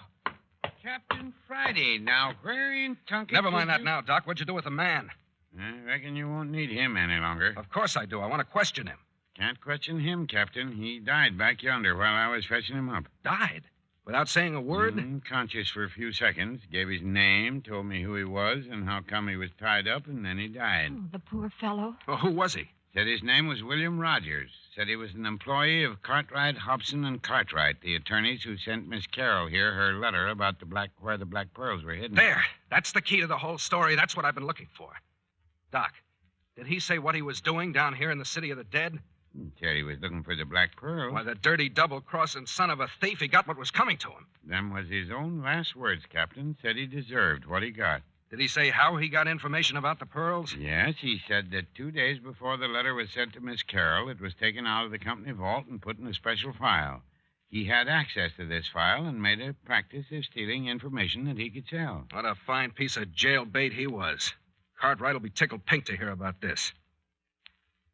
Speaker 5: Captain Friday, now where in Tunket...
Speaker 2: Never mind that now, Doc. What'd you do with the man?
Speaker 5: I reckon you won't need him any longer.
Speaker 2: Of course I do. I want to question him.
Speaker 5: Can't question him, Captain. He died back yonder while I was fetching him up.
Speaker 2: Died? Without saying a word?
Speaker 5: Unconscious for a few seconds. Gave his name, told me who he was and how come he was tied up, and then he died.
Speaker 3: Oh, the poor fellow.
Speaker 2: Well, who was he?
Speaker 5: Said his name was William Rogers. Said he was an employee of Cartwright, Hobson, and Cartwright, the attorneys who sent Miss Carroll here her letter about where the black pearls were hidden.
Speaker 2: There. That's the key to the whole story. That's what I've been looking for. Doc, did he say what he was doing down here in the city of the dead?
Speaker 5: Said he was looking for the black pearls.
Speaker 2: Why, the dirty, double-crossing son of a thief, he got what was coming to him.
Speaker 5: Them was his own last words, Captain. Said he deserved what he got.
Speaker 2: Did he say how he got information about the pearls?
Speaker 5: Yes, he said that 2 days before the letter was sent to Miss Carroll, it was taken out of the company vault and put in a special file. He had access to this file and made a practice of stealing information that he could sell.
Speaker 2: What a fine piece of jailbait he was. Cartwright will be tickled pink to hear about this.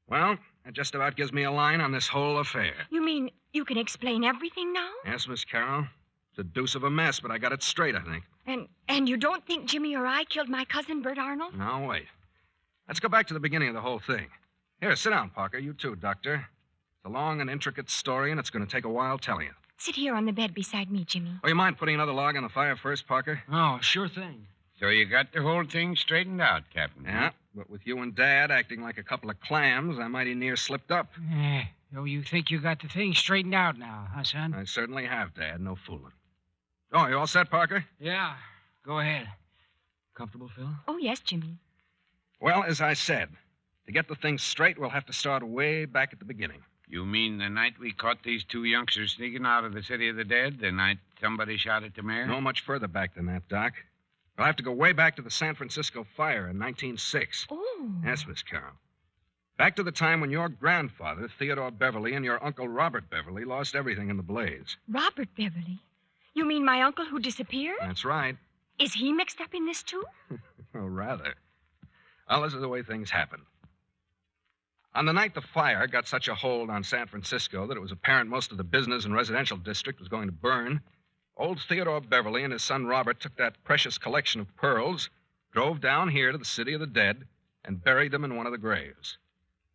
Speaker 2: Well, that just about gives me a line on this whole affair.
Speaker 3: You mean you can explain everything now?
Speaker 2: Yes, Miss Carroll. It's a deuce of a mess, but I got it straight, I think.
Speaker 3: And you don't think Jimmy or I killed my cousin, Bert Arnold?
Speaker 2: Now, wait. Let's go back to the beginning of the whole thing. Here, sit down, Parker. You too, Doctor. It's a long and intricate story, and it's going to take a while telling it.
Speaker 3: Sit here on the bed beside me, Jimmy.
Speaker 2: Oh, you mind putting another log on the fire first, Parker?
Speaker 6: Oh, sure thing.
Speaker 5: So you got the whole thing straightened out, Captain.
Speaker 2: Yeah, but with you and Dad acting like a couple of clams, I mighty near slipped up.
Speaker 6: So you think you got the thing straightened out now, huh, son?
Speaker 2: I certainly have, Dad. No fooling. Oh, you all set, Parker?
Speaker 6: Yeah. Go ahead. Comfortable, Phil?
Speaker 3: Oh, yes, Jimmy.
Speaker 2: Well, as I said, to get the thing straight, we'll have to start way back at the beginning.
Speaker 5: You mean the night we caught these two youngsters sneaking out of the city of the dead? The night somebody shot at the mayor?
Speaker 2: No much further back than that, Doc. We'll have to go way back to the San Francisco fire in 1906.
Speaker 3: Oh.
Speaker 2: Yes, Miss Carroll. Back to the time when your grandfather, Theodore Beverly, and your uncle Robert Beverly lost everything in the blaze.
Speaker 3: Robert Beverly? You mean my uncle who disappeared?
Speaker 2: That's right.
Speaker 3: Is he mixed up in this, too?
Speaker 2: Oh, rather. Well, this is the way things happened. On the night the fire got such a hold on San Francisco that it was apparent most of the business and residential district was going to burn, old Theodore Beverly and his son Robert took that precious collection of pearls, drove down here to the city of the dead, and buried them in one of the graves.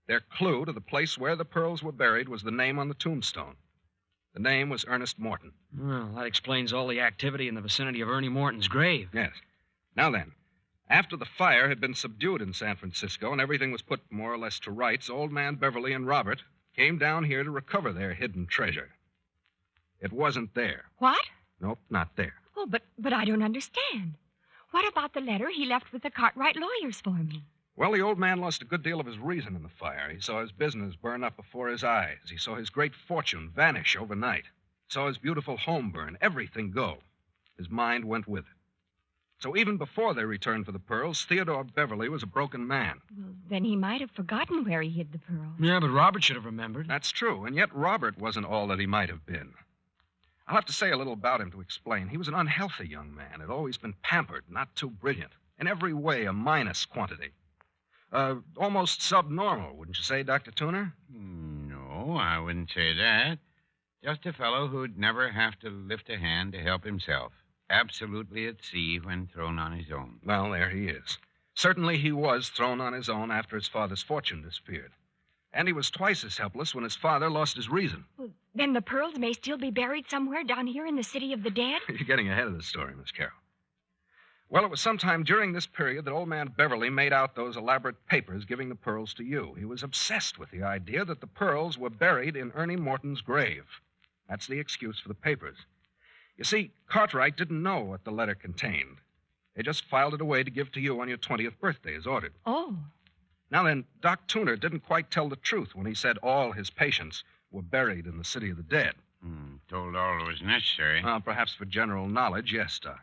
Speaker 2: Their clue to the place where the pearls were buried was the name on the tombstone. The name was Ernest Morton.
Speaker 4: Well, that explains all the activity in the vicinity of Ernie Morton's grave.
Speaker 2: Yes. Now then, after the fire had been subdued in San Francisco and everything was put more or less to rights, old man Beverly and Robert came down here to recover their hidden treasure. It wasn't there.
Speaker 3: What?
Speaker 2: Nope, not there.
Speaker 3: Oh, but I don't understand. What about the letter he left with the Cartwright lawyers for me?
Speaker 2: Well, the old man lost a good deal of his reason in the fire. He saw his business burn up before his eyes. He saw his great fortune vanish overnight. He saw his beautiful home burn, everything go. His mind went with it. So even before they returned for the pearls, Theodore Beverly was a broken man.
Speaker 3: Well, then he might have forgotten where he hid the pearls.
Speaker 4: Yeah, but Robert should have remembered.
Speaker 2: That's true, and yet Robert wasn't all that he might have been. I'll have to say a little about him to explain. He was an unhealthy young man, had always been pampered, not too brilliant. In every way, a minus quantity. Almost subnormal, wouldn't you say, Dr. Tuner?
Speaker 5: No, I wouldn't say that. Just a fellow who'd never have to lift a hand to help himself. Absolutely at sea when thrown on his own.
Speaker 2: Well, there he is. Certainly he was thrown on his own after his father's fortune disappeared. And he was twice as helpless when his father lost his reason.
Speaker 3: Well, then the pearls may still be buried somewhere down here in the city of the dead?
Speaker 2: You're getting ahead of the story, Miss Carroll. Well, it was sometime during this period that old man Beverly made out those elaborate papers giving the pearls to you. He was obsessed with the idea that the pearls were buried in Ernie Morton's grave. That's the excuse for the papers. You see, Cartwright didn't know what the letter contained. They just filed it away to give to you on your 20th birthday as ordered.
Speaker 3: Oh.
Speaker 2: Now then, Doc Tuner didn't quite tell the truth when he said all his patients were buried in the city of the dead.
Speaker 5: Told all that was necessary.
Speaker 2: Well, perhaps for general knowledge, yes, Doc.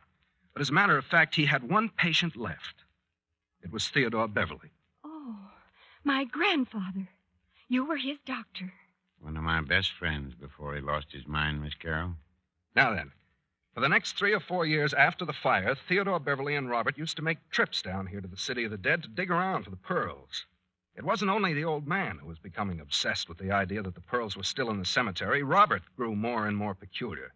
Speaker 2: But as a matter of fact, he had one patient left. It was Theodore Beverly.
Speaker 3: Oh, my grandfather. You were his doctor.
Speaker 5: One of my best friends before he lost his mind, Miss Carroll.
Speaker 2: Now then, for the next 3 or 4 years after the fire, Theodore Beverly and Robert used to make trips down here to the city of the dead to dig around for the pearls. It wasn't only the old man who was becoming obsessed with the idea that the pearls were still in the cemetery. Robert grew more and more peculiar.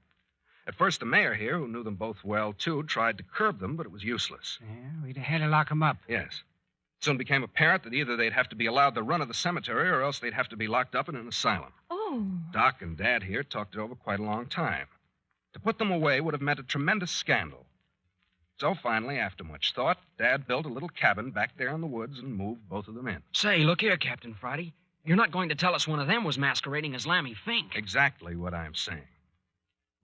Speaker 2: At first, the mayor here, who knew them both well, too, tried to curb them, but it was useless.
Speaker 6: Yeah, we'd have had to lock him up.
Speaker 2: Yes. It soon became apparent that either they'd have to be allowed the run of the cemetery or else they'd have to be locked up in an asylum.
Speaker 3: Oh.
Speaker 2: Doc and Dad here talked it over quite a long time. To put them away would have meant a tremendous scandal. So finally, after much thought, Dad built a little cabin back there in the woods and moved both of them in.
Speaker 4: Say, look here, Captain Friday. You're not going to tell us one of them was masquerading as Lammy Fink.
Speaker 2: Exactly what I'm saying.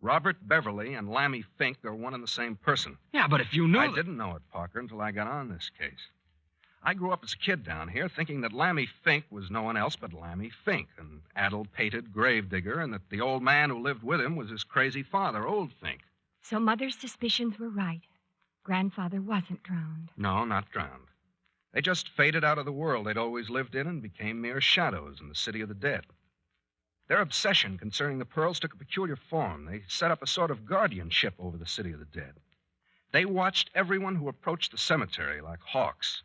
Speaker 2: Robert Beverly and Lammy Fink are one and the same person.
Speaker 4: Yeah, but if you knew...
Speaker 2: I didn't know it, Parker, until I got on this case. I grew up as a kid down here thinking that Lammy Fink was no one else but Lammy Fink, an addle-pated gravedigger, and that the old man who lived with him was his crazy father, Old Fink.
Speaker 3: So Mother's suspicions were right. Grandfather wasn't drowned.
Speaker 2: No, not drowned. They just faded out of the world they'd always lived in and became mere shadows in the city of the dead. Their obsession concerning the pearls took a peculiar form. They set up a sort of guardianship over the city of the dead. They watched everyone who approached the cemetery like hawks.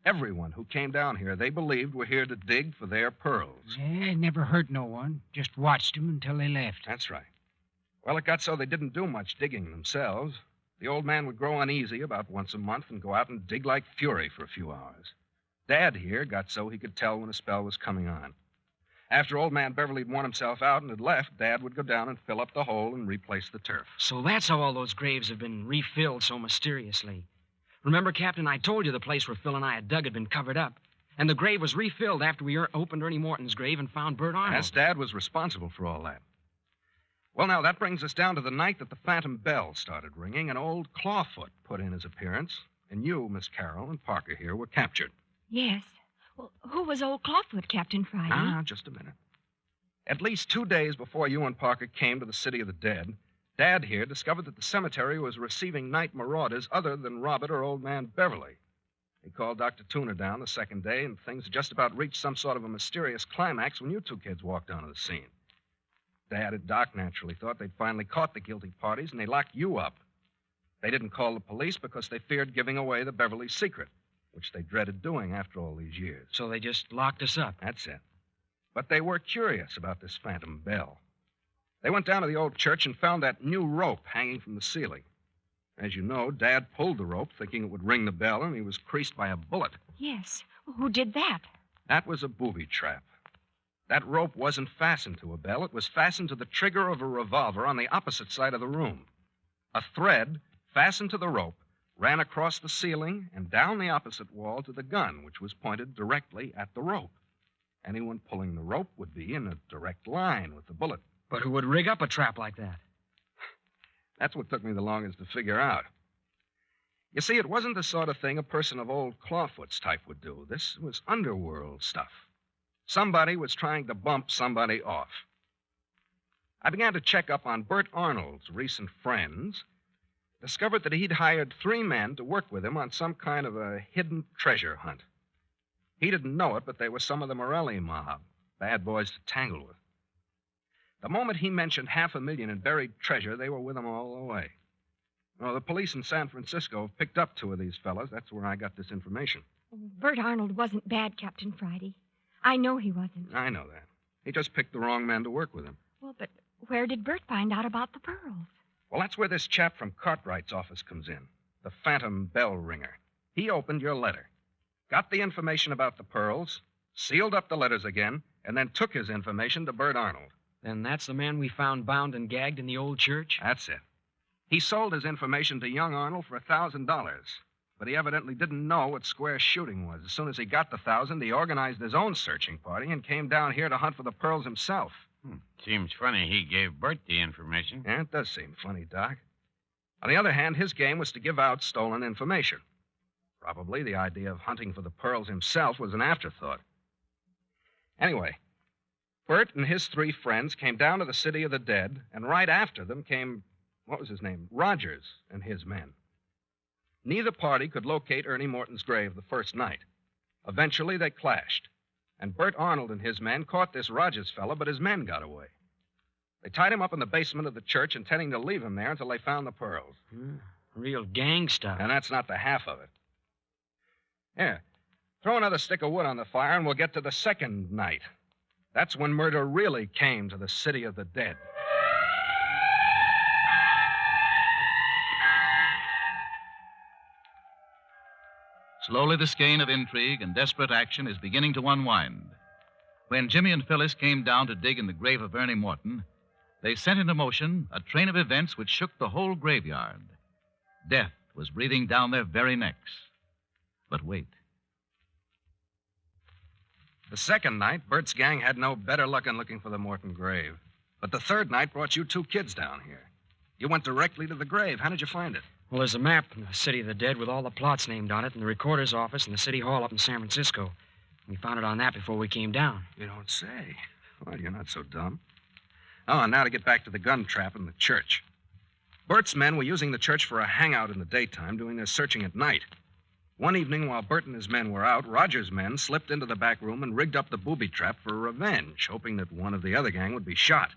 Speaker 2: Everyone who came down here, they believed, were here to dig for their pearls.
Speaker 6: Yeah, never hurt no one. Just watched them until they left.
Speaker 2: That's right. Well, it got so they didn't do much digging themselves. The old man would grow uneasy about once a month and go out and dig like fury for a few hours. Dad here got so he could tell when a spell was coming on. After old man Beverly had worn himself out and had left, Dad would go down and fill up the hole and replace the turf.
Speaker 4: So that's how all those graves have been refilled so mysteriously. Remember, Captain, I told you the place where Phil and I had dug had been covered up. And the grave was refilled after we opened Ernie Morton's grave and found Bert Arnold.
Speaker 2: Yes, Dad was responsible for all that. Well, now, that brings us down to the night that the phantom bell started ringing and old Clawfoot put in his appearance, and you, Miss Carroll, and Parker here were captured.
Speaker 3: Yes. Well, who was old Clawfoot, Captain Friday?
Speaker 2: Ah, just a minute. At least 2 days before you and Parker came to the city of the dead, Dad here discovered that the cemetery was receiving night marauders other than Robert or old man Beverly. He called Dr. Tooner down the second day, and things had just about reached some sort of a mysterious climax when you two kids walked onto the scene. Dad and Doc naturally thought they'd finally caught the guilty parties, and they locked you up. They didn't call the police because they feared giving away the Beverly secret, which they dreaded doing after all these years.
Speaker 4: So they just locked us up.
Speaker 2: That's it. But they were curious about this phantom bell. They went down to the old church and found that new rope hanging from the ceiling. As you know, Dad pulled the rope thinking it would ring the bell, and he was creased by a bullet.
Speaker 3: Yes. Well, who did that?
Speaker 2: That was a booby trap. That rope wasn't fastened to a bell. It was fastened to the trigger of a revolver on the opposite side of the room. A thread fastened to the rope ran across the ceiling and down the opposite wall to the gun, which was pointed directly at the rope. Anyone pulling the rope would be in a direct line with the bullet.
Speaker 4: But who would rig up a trap like that?
Speaker 2: That's what took me the longest to figure out. You see, it wasn't the sort of thing a person of old Clawfoot's type would do. This was underworld stuff. Somebody was trying to bump somebody off. I began to check up on Bert Arnold's recent friends, discovered that he'd hired 3 men to work with him on some kind of a hidden treasure hunt. He didn't know it, but they were some of the Morelli mob, bad boys to tangle with. The moment he mentioned $500,000 in buried treasure, they were with him all the way. Well, the police in San Francisco have picked up 2 of these fellas. That's where I got this information.
Speaker 3: Bert Arnold wasn't bad, Captain Friday. I know he wasn't.
Speaker 2: I know that. He just picked the wrong men to work with him.
Speaker 3: Well, but where did Bert find out about the pearls?
Speaker 2: Well, that's where this chap from Cartwright's office comes in, the phantom bell ringer. He opened your letter, got the information about the pearls, sealed up the letters again, and then took his information to Bert Arnold.
Speaker 4: Then that's the man we found bound and gagged in the old church?
Speaker 2: That's it. He sold his information to young Arnold for $1,000, but he evidently didn't know what square shooting was. As soon as he got the 1,000, he organized his own searching party and came down here to hunt for the pearls himself.
Speaker 5: Seems funny he gave Bert the information.
Speaker 2: Yeah, it does seem funny, Doc. On the other hand, his game was to give out stolen information. Probably the idea of hunting for the pearls himself was an afterthought. Anyway, Bert and his 3 friends came down to the city of the dead, and right after them came, what was his name? Rogers and his men. Neither party could locate Ernie Morton's grave the first night. Eventually, they clashed. And Bert Arnold and his men caught this Rogers fellow, but his men got away. They tied him up in the basement of the church, intending to leave him there until they found the pearls.
Speaker 4: Real gang stuff.
Speaker 2: And that's not the half of it. Here, throw another stick of wood on the fire, and we'll get to the second night. That's when murder really came to the city of the dead.
Speaker 1: Slowly, the skein of intrigue and desperate action is beginning to unwind. When Jimmy and Phyllis came down to dig in the grave of Ernie Morton, they set into motion a train of events which shook the whole graveyard. Death was breathing down their very necks. But wait.
Speaker 2: The second night, Bert's gang had no better luck in looking for the Morton grave. But the third night brought you 2 kids down here. You went directly to the grave. How did you find it?
Speaker 4: Well, there's a map in the City of the Dead with all the plots named on it in the recorder's office in the City Hall up in San Francisco. We found it on that before we came down.
Speaker 2: You don't say. Well, you're not so dumb. Oh, and now to get back to the gun trap in the church. Bert's men were using the church for a hangout in the daytime, doing their searching at night. One evening, while Bert and his men were out, Roger's men slipped into the back room and rigged up the booby trap for revenge, hoping that one of the other gang would be shot.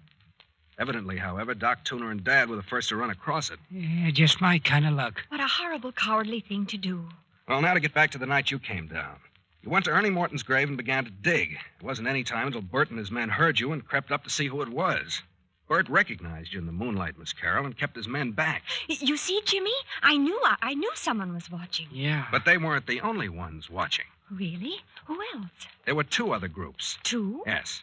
Speaker 2: Evidently, however, Doc, Tuner, and Dad were the first to run across it.
Speaker 6: Yeah, just my kind of luck.
Speaker 3: What a horrible, cowardly thing to do.
Speaker 2: Well, now to get back to the night you came down. You went to Ernie Morton's grave and began to dig. It wasn't any time until Bert and his men heard you and crept up to see who it was. Bert recognized you in the moonlight, Miss Carroll, and kept his men back.
Speaker 3: You see, Jimmy? I knew someone was watching.
Speaker 4: Yeah.
Speaker 2: But they weren't the only ones watching.
Speaker 3: Really? Who else?
Speaker 2: There were 2 other groups.
Speaker 3: 2?
Speaker 2: Yes.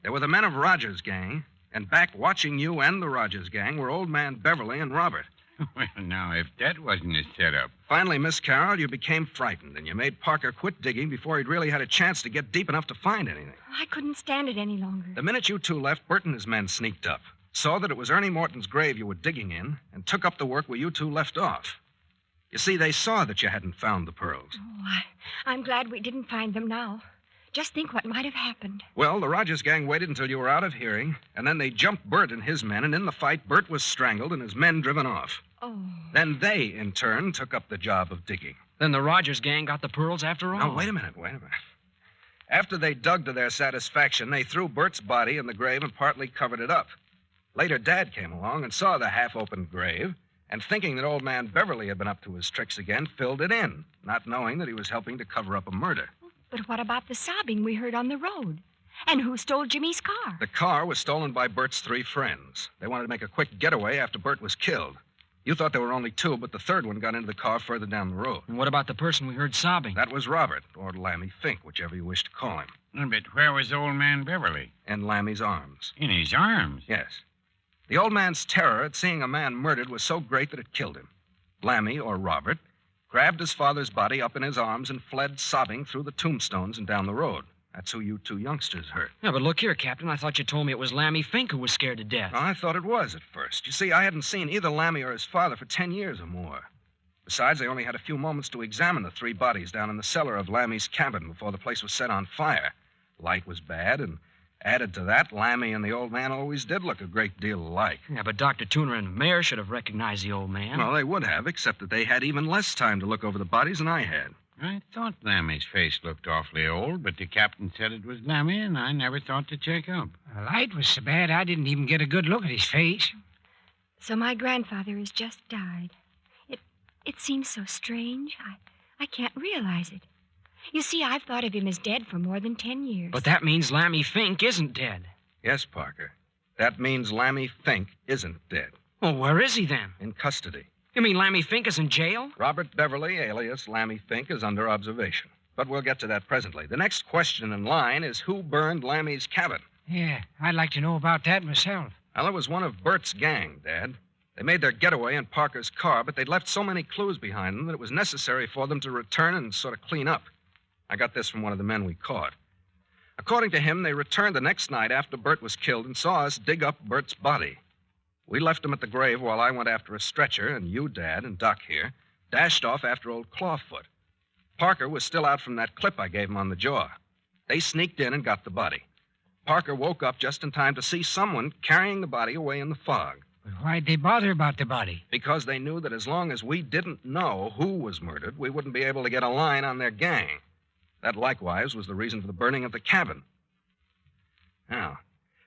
Speaker 2: There were the men of Rogers' gang, and back watching you and the Rogers gang were Old Man Beverly and Robert.
Speaker 5: Well, now, if that wasn't a setup.
Speaker 2: Finally, Miss Carroll, you became frightened, and you made Parker quit digging before he'd really had a chance to get deep enough to find anything.
Speaker 3: I couldn't stand it any longer.
Speaker 2: The minute you 2 left, Bert and his men sneaked up, saw that it was Ernie Morton's grave you were digging in, and took up the work where you 2 left off. You see, they saw that you hadn't found the pearls.
Speaker 3: Oh, I'm glad we didn't find them now. Just think what might have happened.
Speaker 2: Well, the Rogers gang waited until you were out of hearing, and then they jumped Bert and his men, and in the fight, Bert was strangled and his men driven off.
Speaker 3: Oh.
Speaker 2: Then they, in turn, took up the job of digging.
Speaker 4: Then the Rogers gang got the pearls after all.
Speaker 2: Now, wait a minute. After they dug to their satisfaction, they threw Bert's body in the grave and partly covered it up. Later, Dad came along and saw the half-opened grave, and thinking that Old Man Beverly had been up to his tricks again, filled it in, not knowing that he was helping to cover up a murder.
Speaker 3: But what about the sobbing we heard on the road? And who stole Jimmy's car?
Speaker 2: The car was stolen by Bert's 3 friends. They wanted to make a quick getaway after Bert was killed. You thought there were only 2, but the third one got into the car further down the road.
Speaker 4: And what about the person we heard sobbing?
Speaker 2: That was Robert, or Lammy Fink, whichever you wish to call him.
Speaker 5: But where was Old Man Beverly?
Speaker 2: In Lammy's arms.
Speaker 5: In his arms?
Speaker 2: Yes. The old man's terror at seeing a man murdered was so great that it killed him. Lammy, or Robert, grabbed his father's body up in his arms and fled sobbing through the tombstones and down the road. That's who you 2 youngsters hurt.
Speaker 4: Yeah, but look here, Captain. I thought you told me it was Lammy Fink who was scared to death.
Speaker 2: I thought it was at first. You see, I hadn't seen either Lammy or his father for 10 years or more. Besides, I only had a few moments to examine the 3 bodies down in the cellar of Lammy's cabin before the place was set on fire. Light was bad, and added to that, Lammy and the old man always did look a great deal alike.
Speaker 4: Yeah, but Dr. Tuner and the mayor should have recognized the old man.
Speaker 2: Well, they would have, except that they had even less time to look over the bodies than I had.
Speaker 5: I thought Lammy's face looked awfully old, but the captain said it was Lammy, and I never thought to check up.
Speaker 6: The light was so bad I didn't even get a good look at his face.
Speaker 3: So my grandfather has just died. It seems so strange. I can't realize it. You see, I've thought of him as dead for more than 10 years.
Speaker 4: But that means Lammy Fink isn't dead.
Speaker 2: Yes, Parker. That means Lammy Fink isn't dead.
Speaker 4: Well, where is he then?
Speaker 2: In custody.
Speaker 4: You mean Lammy Fink is in jail?
Speaker 2: Robert Beverly, alias Lammy Fink, is under observation. But we'll get to that presently. The next question in line is who burned Lammy's cabin?
Speaker 6: Yeah, I'd like to know about that myself.
Speaker 2: Well, it was one of Bert's gang, Dad. They made their getaway in Parker's car, but they'd left so many clues behind them that it was necessary for them to return and sort of clean up. I got this from one of the men we caught. According to him, they returned the next night after Bert was killed and saw us dig up Bert's body. We left him at the grave while I went after a stretcher, and you, Dad, and Doc here, dashed off after old Clawfoot. Parker was still out from that clip I gave him on the jaw. They sneaked in and got the body. Parker woke up just in time to see someone carrying the body away in the fog.
Speaker 6: But why'd they bother about the body?
Speaker 2: Because they knew that as long as we didn't know who was murdered, we wouldn't be able to get a line on their gang. That, likewise, was the reason for the burning of the cabin. Now,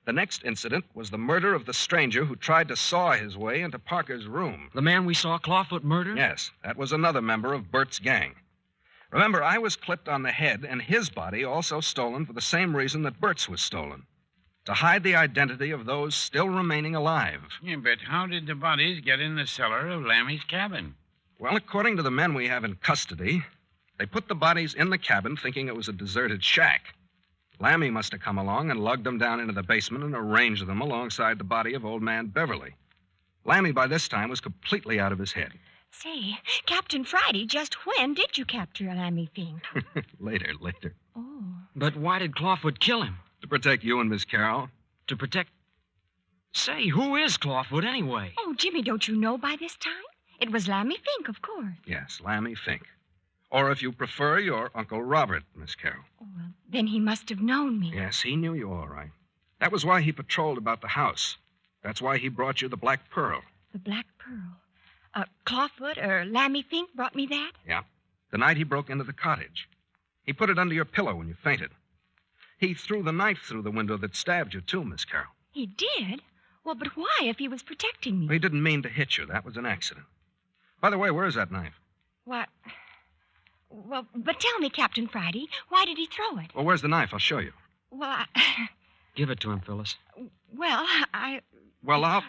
Speaker 2: the next incident was the murder of the stranger who tried to saw his way into Parker's room.
Speaker 4: The man we saw Clawfoot murder?
Speaker 2: Yes, that was another member of Bert's gang. Remember, I was clipped on the head, and his body also stolen for the same reason that Bert's was stolen. To hide the identity of those still remaining alive.
Speaker 5: Yeah, but how did the bodies get in the cellar of Lammy's cabin?
Speaker 2: Well, according to the men we have in custody, they put the bodies in the cabin thinking it was a deserted shack. Lammy must have come along and lugged them down into the basement and arranged them alongside the body of Old Man Beverly. Lammy, by this time, was completely out of his head.
Speaker 3: Say, Captain Friday, just when did you capture Lammy Fink?
Speaker 2: Later.
Speaker 3: Oh.
Speaker 4: But why did Clawfoot kill him?
Speaker 2: To protect you and Miss Carroll.
Speaker 4: To protect... Say, who is Clawfoot anyway?
Speaker 3: Oh, Jimmy, don't you know by this time? It was Lammy Fink, of course.
Speaker 2: Yes, Lammy Fink. Or if you prefer, your Uncle Robert, Miss Carroll.
Speaker 3: Oh, well, then he must have known me.
Speaker 2: Yes, he knew you all right. That was why he patrolled about the house. That's why he brought you the Black Pearl.
Speaker 3: The Black Pearl. Clawfoot or Lammy Fink brought me that?
Speaker 2: Yeah. The night he broke into the cottage. He put it under your pillow when you fainted. He threw the knife through the window that stabbed you, too, Miss Carroll.
Speaker 3: He did? Well, but why if he was protecting me?
Speaker 2: He didn't mean to hit you. That was an accident. By the way, where is that knife?
Speaker 3: What? Well, but tell me, Captain Friday, why did he throw it?
Speaker 2: Well, where's the knife? I'll show you.
Speaker 3: Well,
Speaker 4: Give it to him, Phyllis.
Speaker 3: Well,
Speaker 2: Well,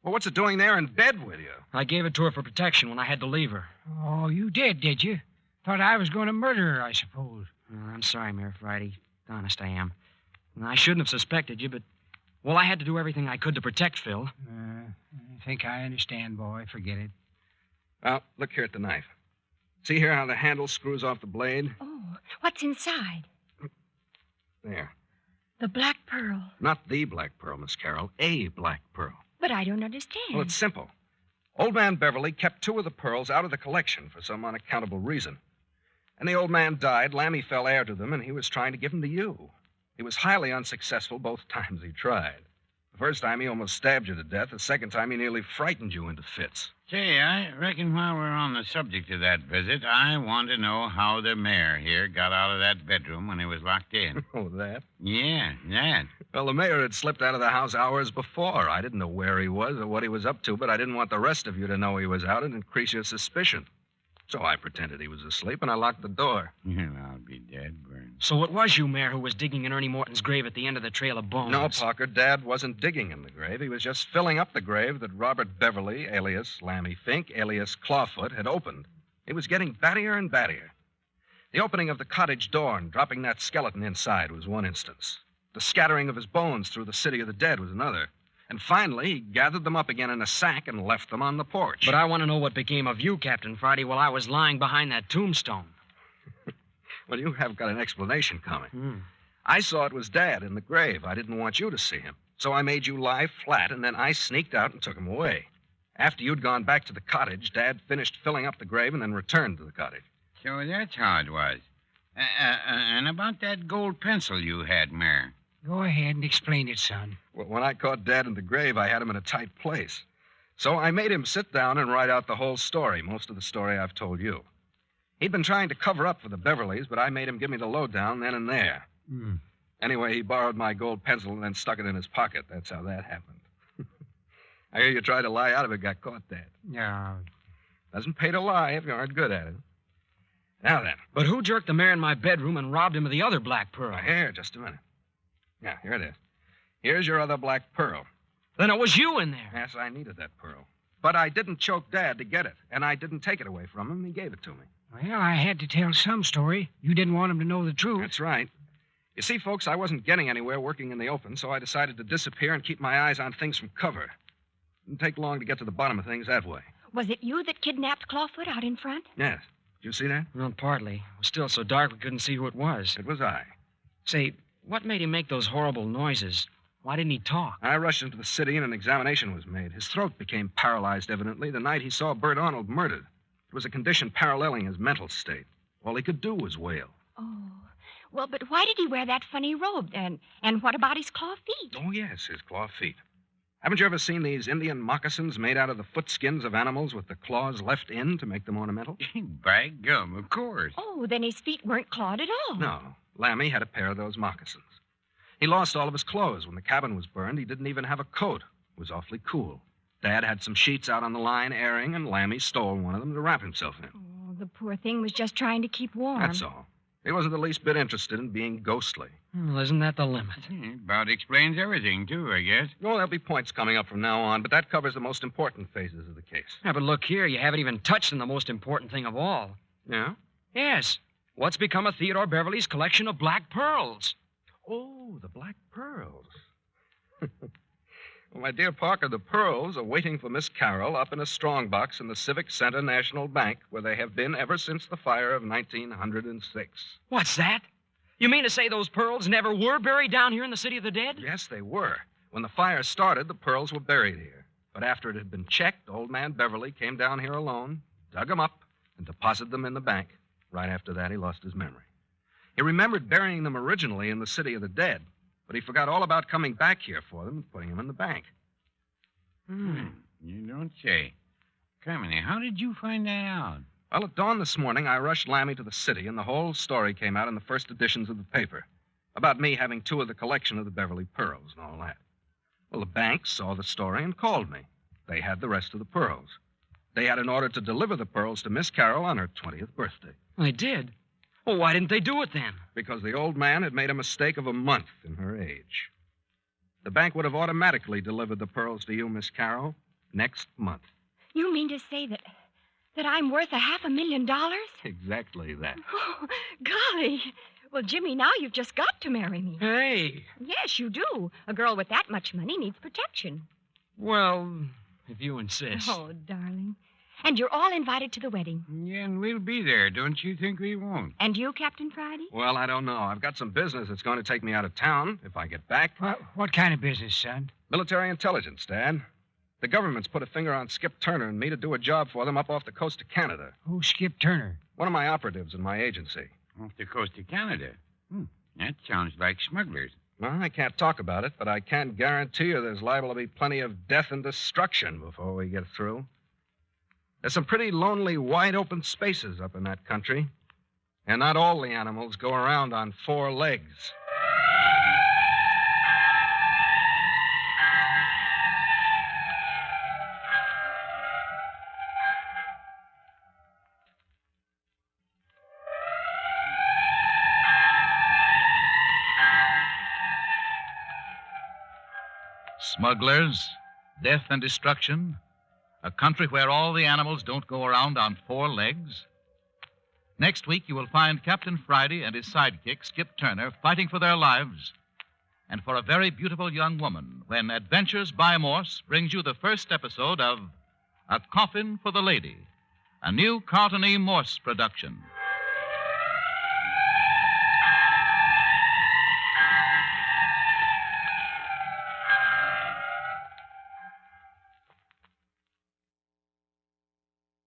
Speaker 2: what's it doing there in bed with you?
Speaker 4: I gave it to her for protection when I had to leave her.
Speaker 6: Oh, you did you? Thought I was going to murder her, I suppose.
Speaker 4: I'm sorry, Mayor Friday. Honest, I am. I shouldn't have suspected you, but... Well, I had to do everything I could to protect Phil.
Speaker 6: I think I understand, boy. Forget it.
Speaker 2: Well, look here at the knife. See here how the handle screws off the blade?
Speaker 3: Oh, what's inside?
Speaker 2: There.
Speaker 3: The Black Pearl.
Speaker 2: Not the Black Pearl, Miss Carroll. A Black Pearl.
Speaker 3: But I don't understand.
Speaker 2: Well, it's simple. Old man Beverly kept 2 of the pearls out of the collection for some unaccountable reason. And the old man died, Lammy fell heir to them, and he was trying to give them to you. He was highly unsuccessful both times he tried. The first time he almost stabbed you to death. The second time he nearly frightened you into fits.
Speaker 5: Say, I reckon while we're on the subject of that visit, I want to know how the mayor here got out of that bedroom when he was locked in.
Speaker 2: Oh, that?
Speaker 5: Yeah, that.
Speaker 2: Well, the mayor had slipped out of the house hours before. I didn't know where he was or what he was up to, but I didn't want the rest of you to know he was out and increase your suspicion. So I pretended he was asleep, and I locked the door.
Speaker 5: Well, I'll be dead, Burns.
Speaker 4: So it was you, Mayor, who was digging in Ernie Morton's grave at the end of the trail of bones.
Speaker 2: No, Parker, Dad wasn't digging in the grave. He was just filling up the grave that Robert Beverly, alias Lammy Fink, alias Clawfoot, had opened. It was getting battier and battier. The opening of the cottage door and dropping that skeleton inside was one instance. The scattering of his bones through the city of the dead was another. And finally, he gathered them up again in a sack and left them on the porch.
Speaker 4: But I want to know what became of you, Captain Friday, while I was lying behind that tombstone.
Speaker 2: Well, you have got an explanation coming. I saw it was Dad in the grave. I didn't want you to see him. So I made you lie flat, and then I sneaked out and took him away. After you'd gone back to the cottage, Dad finished filling up the grave and then returned to the cottage.
Speaker 5: So that's how it was. And about that gold pencil you had, Mayor.
Speaker 6: Go ahead and explain it, son.
Speaker 2: Well, when I caught Dad in the grave, I had him in a tight place. So I made him sit down and write out the whole story, most of the story I've told you. He'd been trying to cover up for the Beverleys, but I made him give me the lowdown then and there. Anyway, he borrowed my gold pencil and then stuck it in his pocket. That's how that happened. I hear you tried to lie out of it, got caught, Dad.
Speaker 6: No.
Speaker 2: Doesn't pay to lie if you aren't good at it. Now then.
Speaker 4: But who jerked the mayor in my bedroom and robbed him of the other Black Pearl?
Speaker 2: Now, here, just a minute. Yeah, here it is. Here's your other Black Pearl.
Speaker 4: Then it was you in there.
Speaker 2: Yes, I needed that pearl. But I didn't choke Dad to get it, and I didn't take it away from him. He gave it to me.
Speaker 6: Well, I had to tell some story. You didn't want him to know the truth.
Speaker 2: That's right. You see, folks, I wasn't getting anywhere working in the open, so I decided to disappear and keep my eyes on things from cover. Didn't take long to get to the bottom of things that way.
Speaker 3: Was it you that kidnapped Clawfoot out in front?
Speaker 2: Yes. Did you see that?
Speaker 4: Well, partly. It was still so dark we couldn't see who it was.
Speaker 2: It was I.
Speaker 4: Say, what made him make those horrible noises? Why didn't he talk?
Speaker 2: I rushed into the city and an examination was made. His throat became paralyzed, evidently, the night he saw Bert Arnold murdered. It was a condition paralleling his mental state. All he could do was wail.
Speaker 3: Oh. Well, but why did he wear that funny robe? And what about his claw feet?
Speaker 2: Oh, yes, his claw feet. Haven't you ever seen these Indian moccasins made out of the foot skins of animals with the claws left in to make them ornamental?
Speaker 5: By gum, of course.
Speaker 3: Oh, then his feet weren't clawed at all.
Speaker 2: No. Lammy had a pair of those moccasins. He lost all of his clothes. When the cabin was burned, he didn't even have a coat. It was awfully cool. Dad had some sheets out on the line airing, and Lammy stole one of them to wrap himself in.
Speaker 3: Oh, the poor thing was just trying to keep warm.
Speaker 2: That's all. He wasn't the least bit interested in being ghostly.
Speaker 4: Well, isn't that the limit?
Speaker 5: About explains everything, too, I guess.
Speaker 2: Well, there'll be points coming up from now on, but that covers the most important phases of the case.
Speaker 4: Yeah, but look here, you haven't even touched on the most important thing of all.
Speaker 2: Yeah?
Speaker 4: Yes. What's become of Theodore Beverly's collection of black pearls?
Speaker 2: Oh, the black pearls. Well, my dear Parker, the pearls are waiting for Miss Carroll up in a strongbox in the Civic Center National Bank, where they have been ever since the fire of 1906.
Speaker 4: What's that? You mean to say those pearls never were buried down here in the City of the Dead?
Speaker 2: Yes, they were. When the fire started, the pearls were buried here. But after it had been checked, old man Beverly came down here alone, dug them up, and deposited them in the bank. Right after that, he lost his memory. He remembered burying them originally in the City of the Dead, but he forgot all about coming back here for them and putting them in the bank.
Speaker 5: You don't say. Carmine, how did you find that out?
Speaker 2: Well, at dawn this morning, I rushed Lammy to the city, and the whole story came out in the first editions of the paper about me having 2 of the collection of the Beverly pearls and all that. Well, the bank saw the story and called me. They had the rest of the pearls. They had an order to deliver the pearls to Miss Carroll on her 20th birthday.
Speaker 4: They did? Well, why didn't they do it then?
Speaker 2: Because the old man had made a mistake of a month in her age. The bank would have automatically delivered the pearls to you, Miss Carroll, next month.
Speaker 3: You mean to say that I'm worth $500,000?
Speaker 2: Exactly that.
Speaker 3: Oh, golly. Well, Jimmy, now you've just got to marry me.
Speaker 4: Hey.
Speaker 3: Yes, you do. A girl with that much money needs protection.
Speaker 4: Well, if you insist.
Speaker 3: Oh, darling. And you're all invited to the wedding.
Speaker 5: Yeah, and we'll be there. Don't you think we won't?
Speaker 3: And you, Captain Friday?
Speaker 2: Well, I don't know. I've got some business that's going to take me out of town if I get back.
Speaker 6: What kind of business, son?
Speaker 2: Military intelligence, Dad. The government's put a finger on Skip Turner and me to do a job for them up off the coast of Canada.
Speaker 6: Oh, Skip Turner.
Speaker 2: One of my operatives in my agency.
Speaker 5: Off the coast of Canada. That sounds like smugglers.
Speaker 2: Well, I can't talk about it, but I can guarantee you there's liable to be plenty of death and destruction before we get through. There's some pretty lonely, wide-open spaces up in that country. And not all the animals go around on 4 legs.
Speaker 1: Smugglers, death and destruction, a country where all the animals don't go around on 4 legs. Next week, you will find Captain Friday and his sidekick, Skip Turner, fighting for their lives and for a very beautiful young woman when Adventures by Morse brings you the first episode of A Coffin for the Lady, a new Carlton E. Morse production.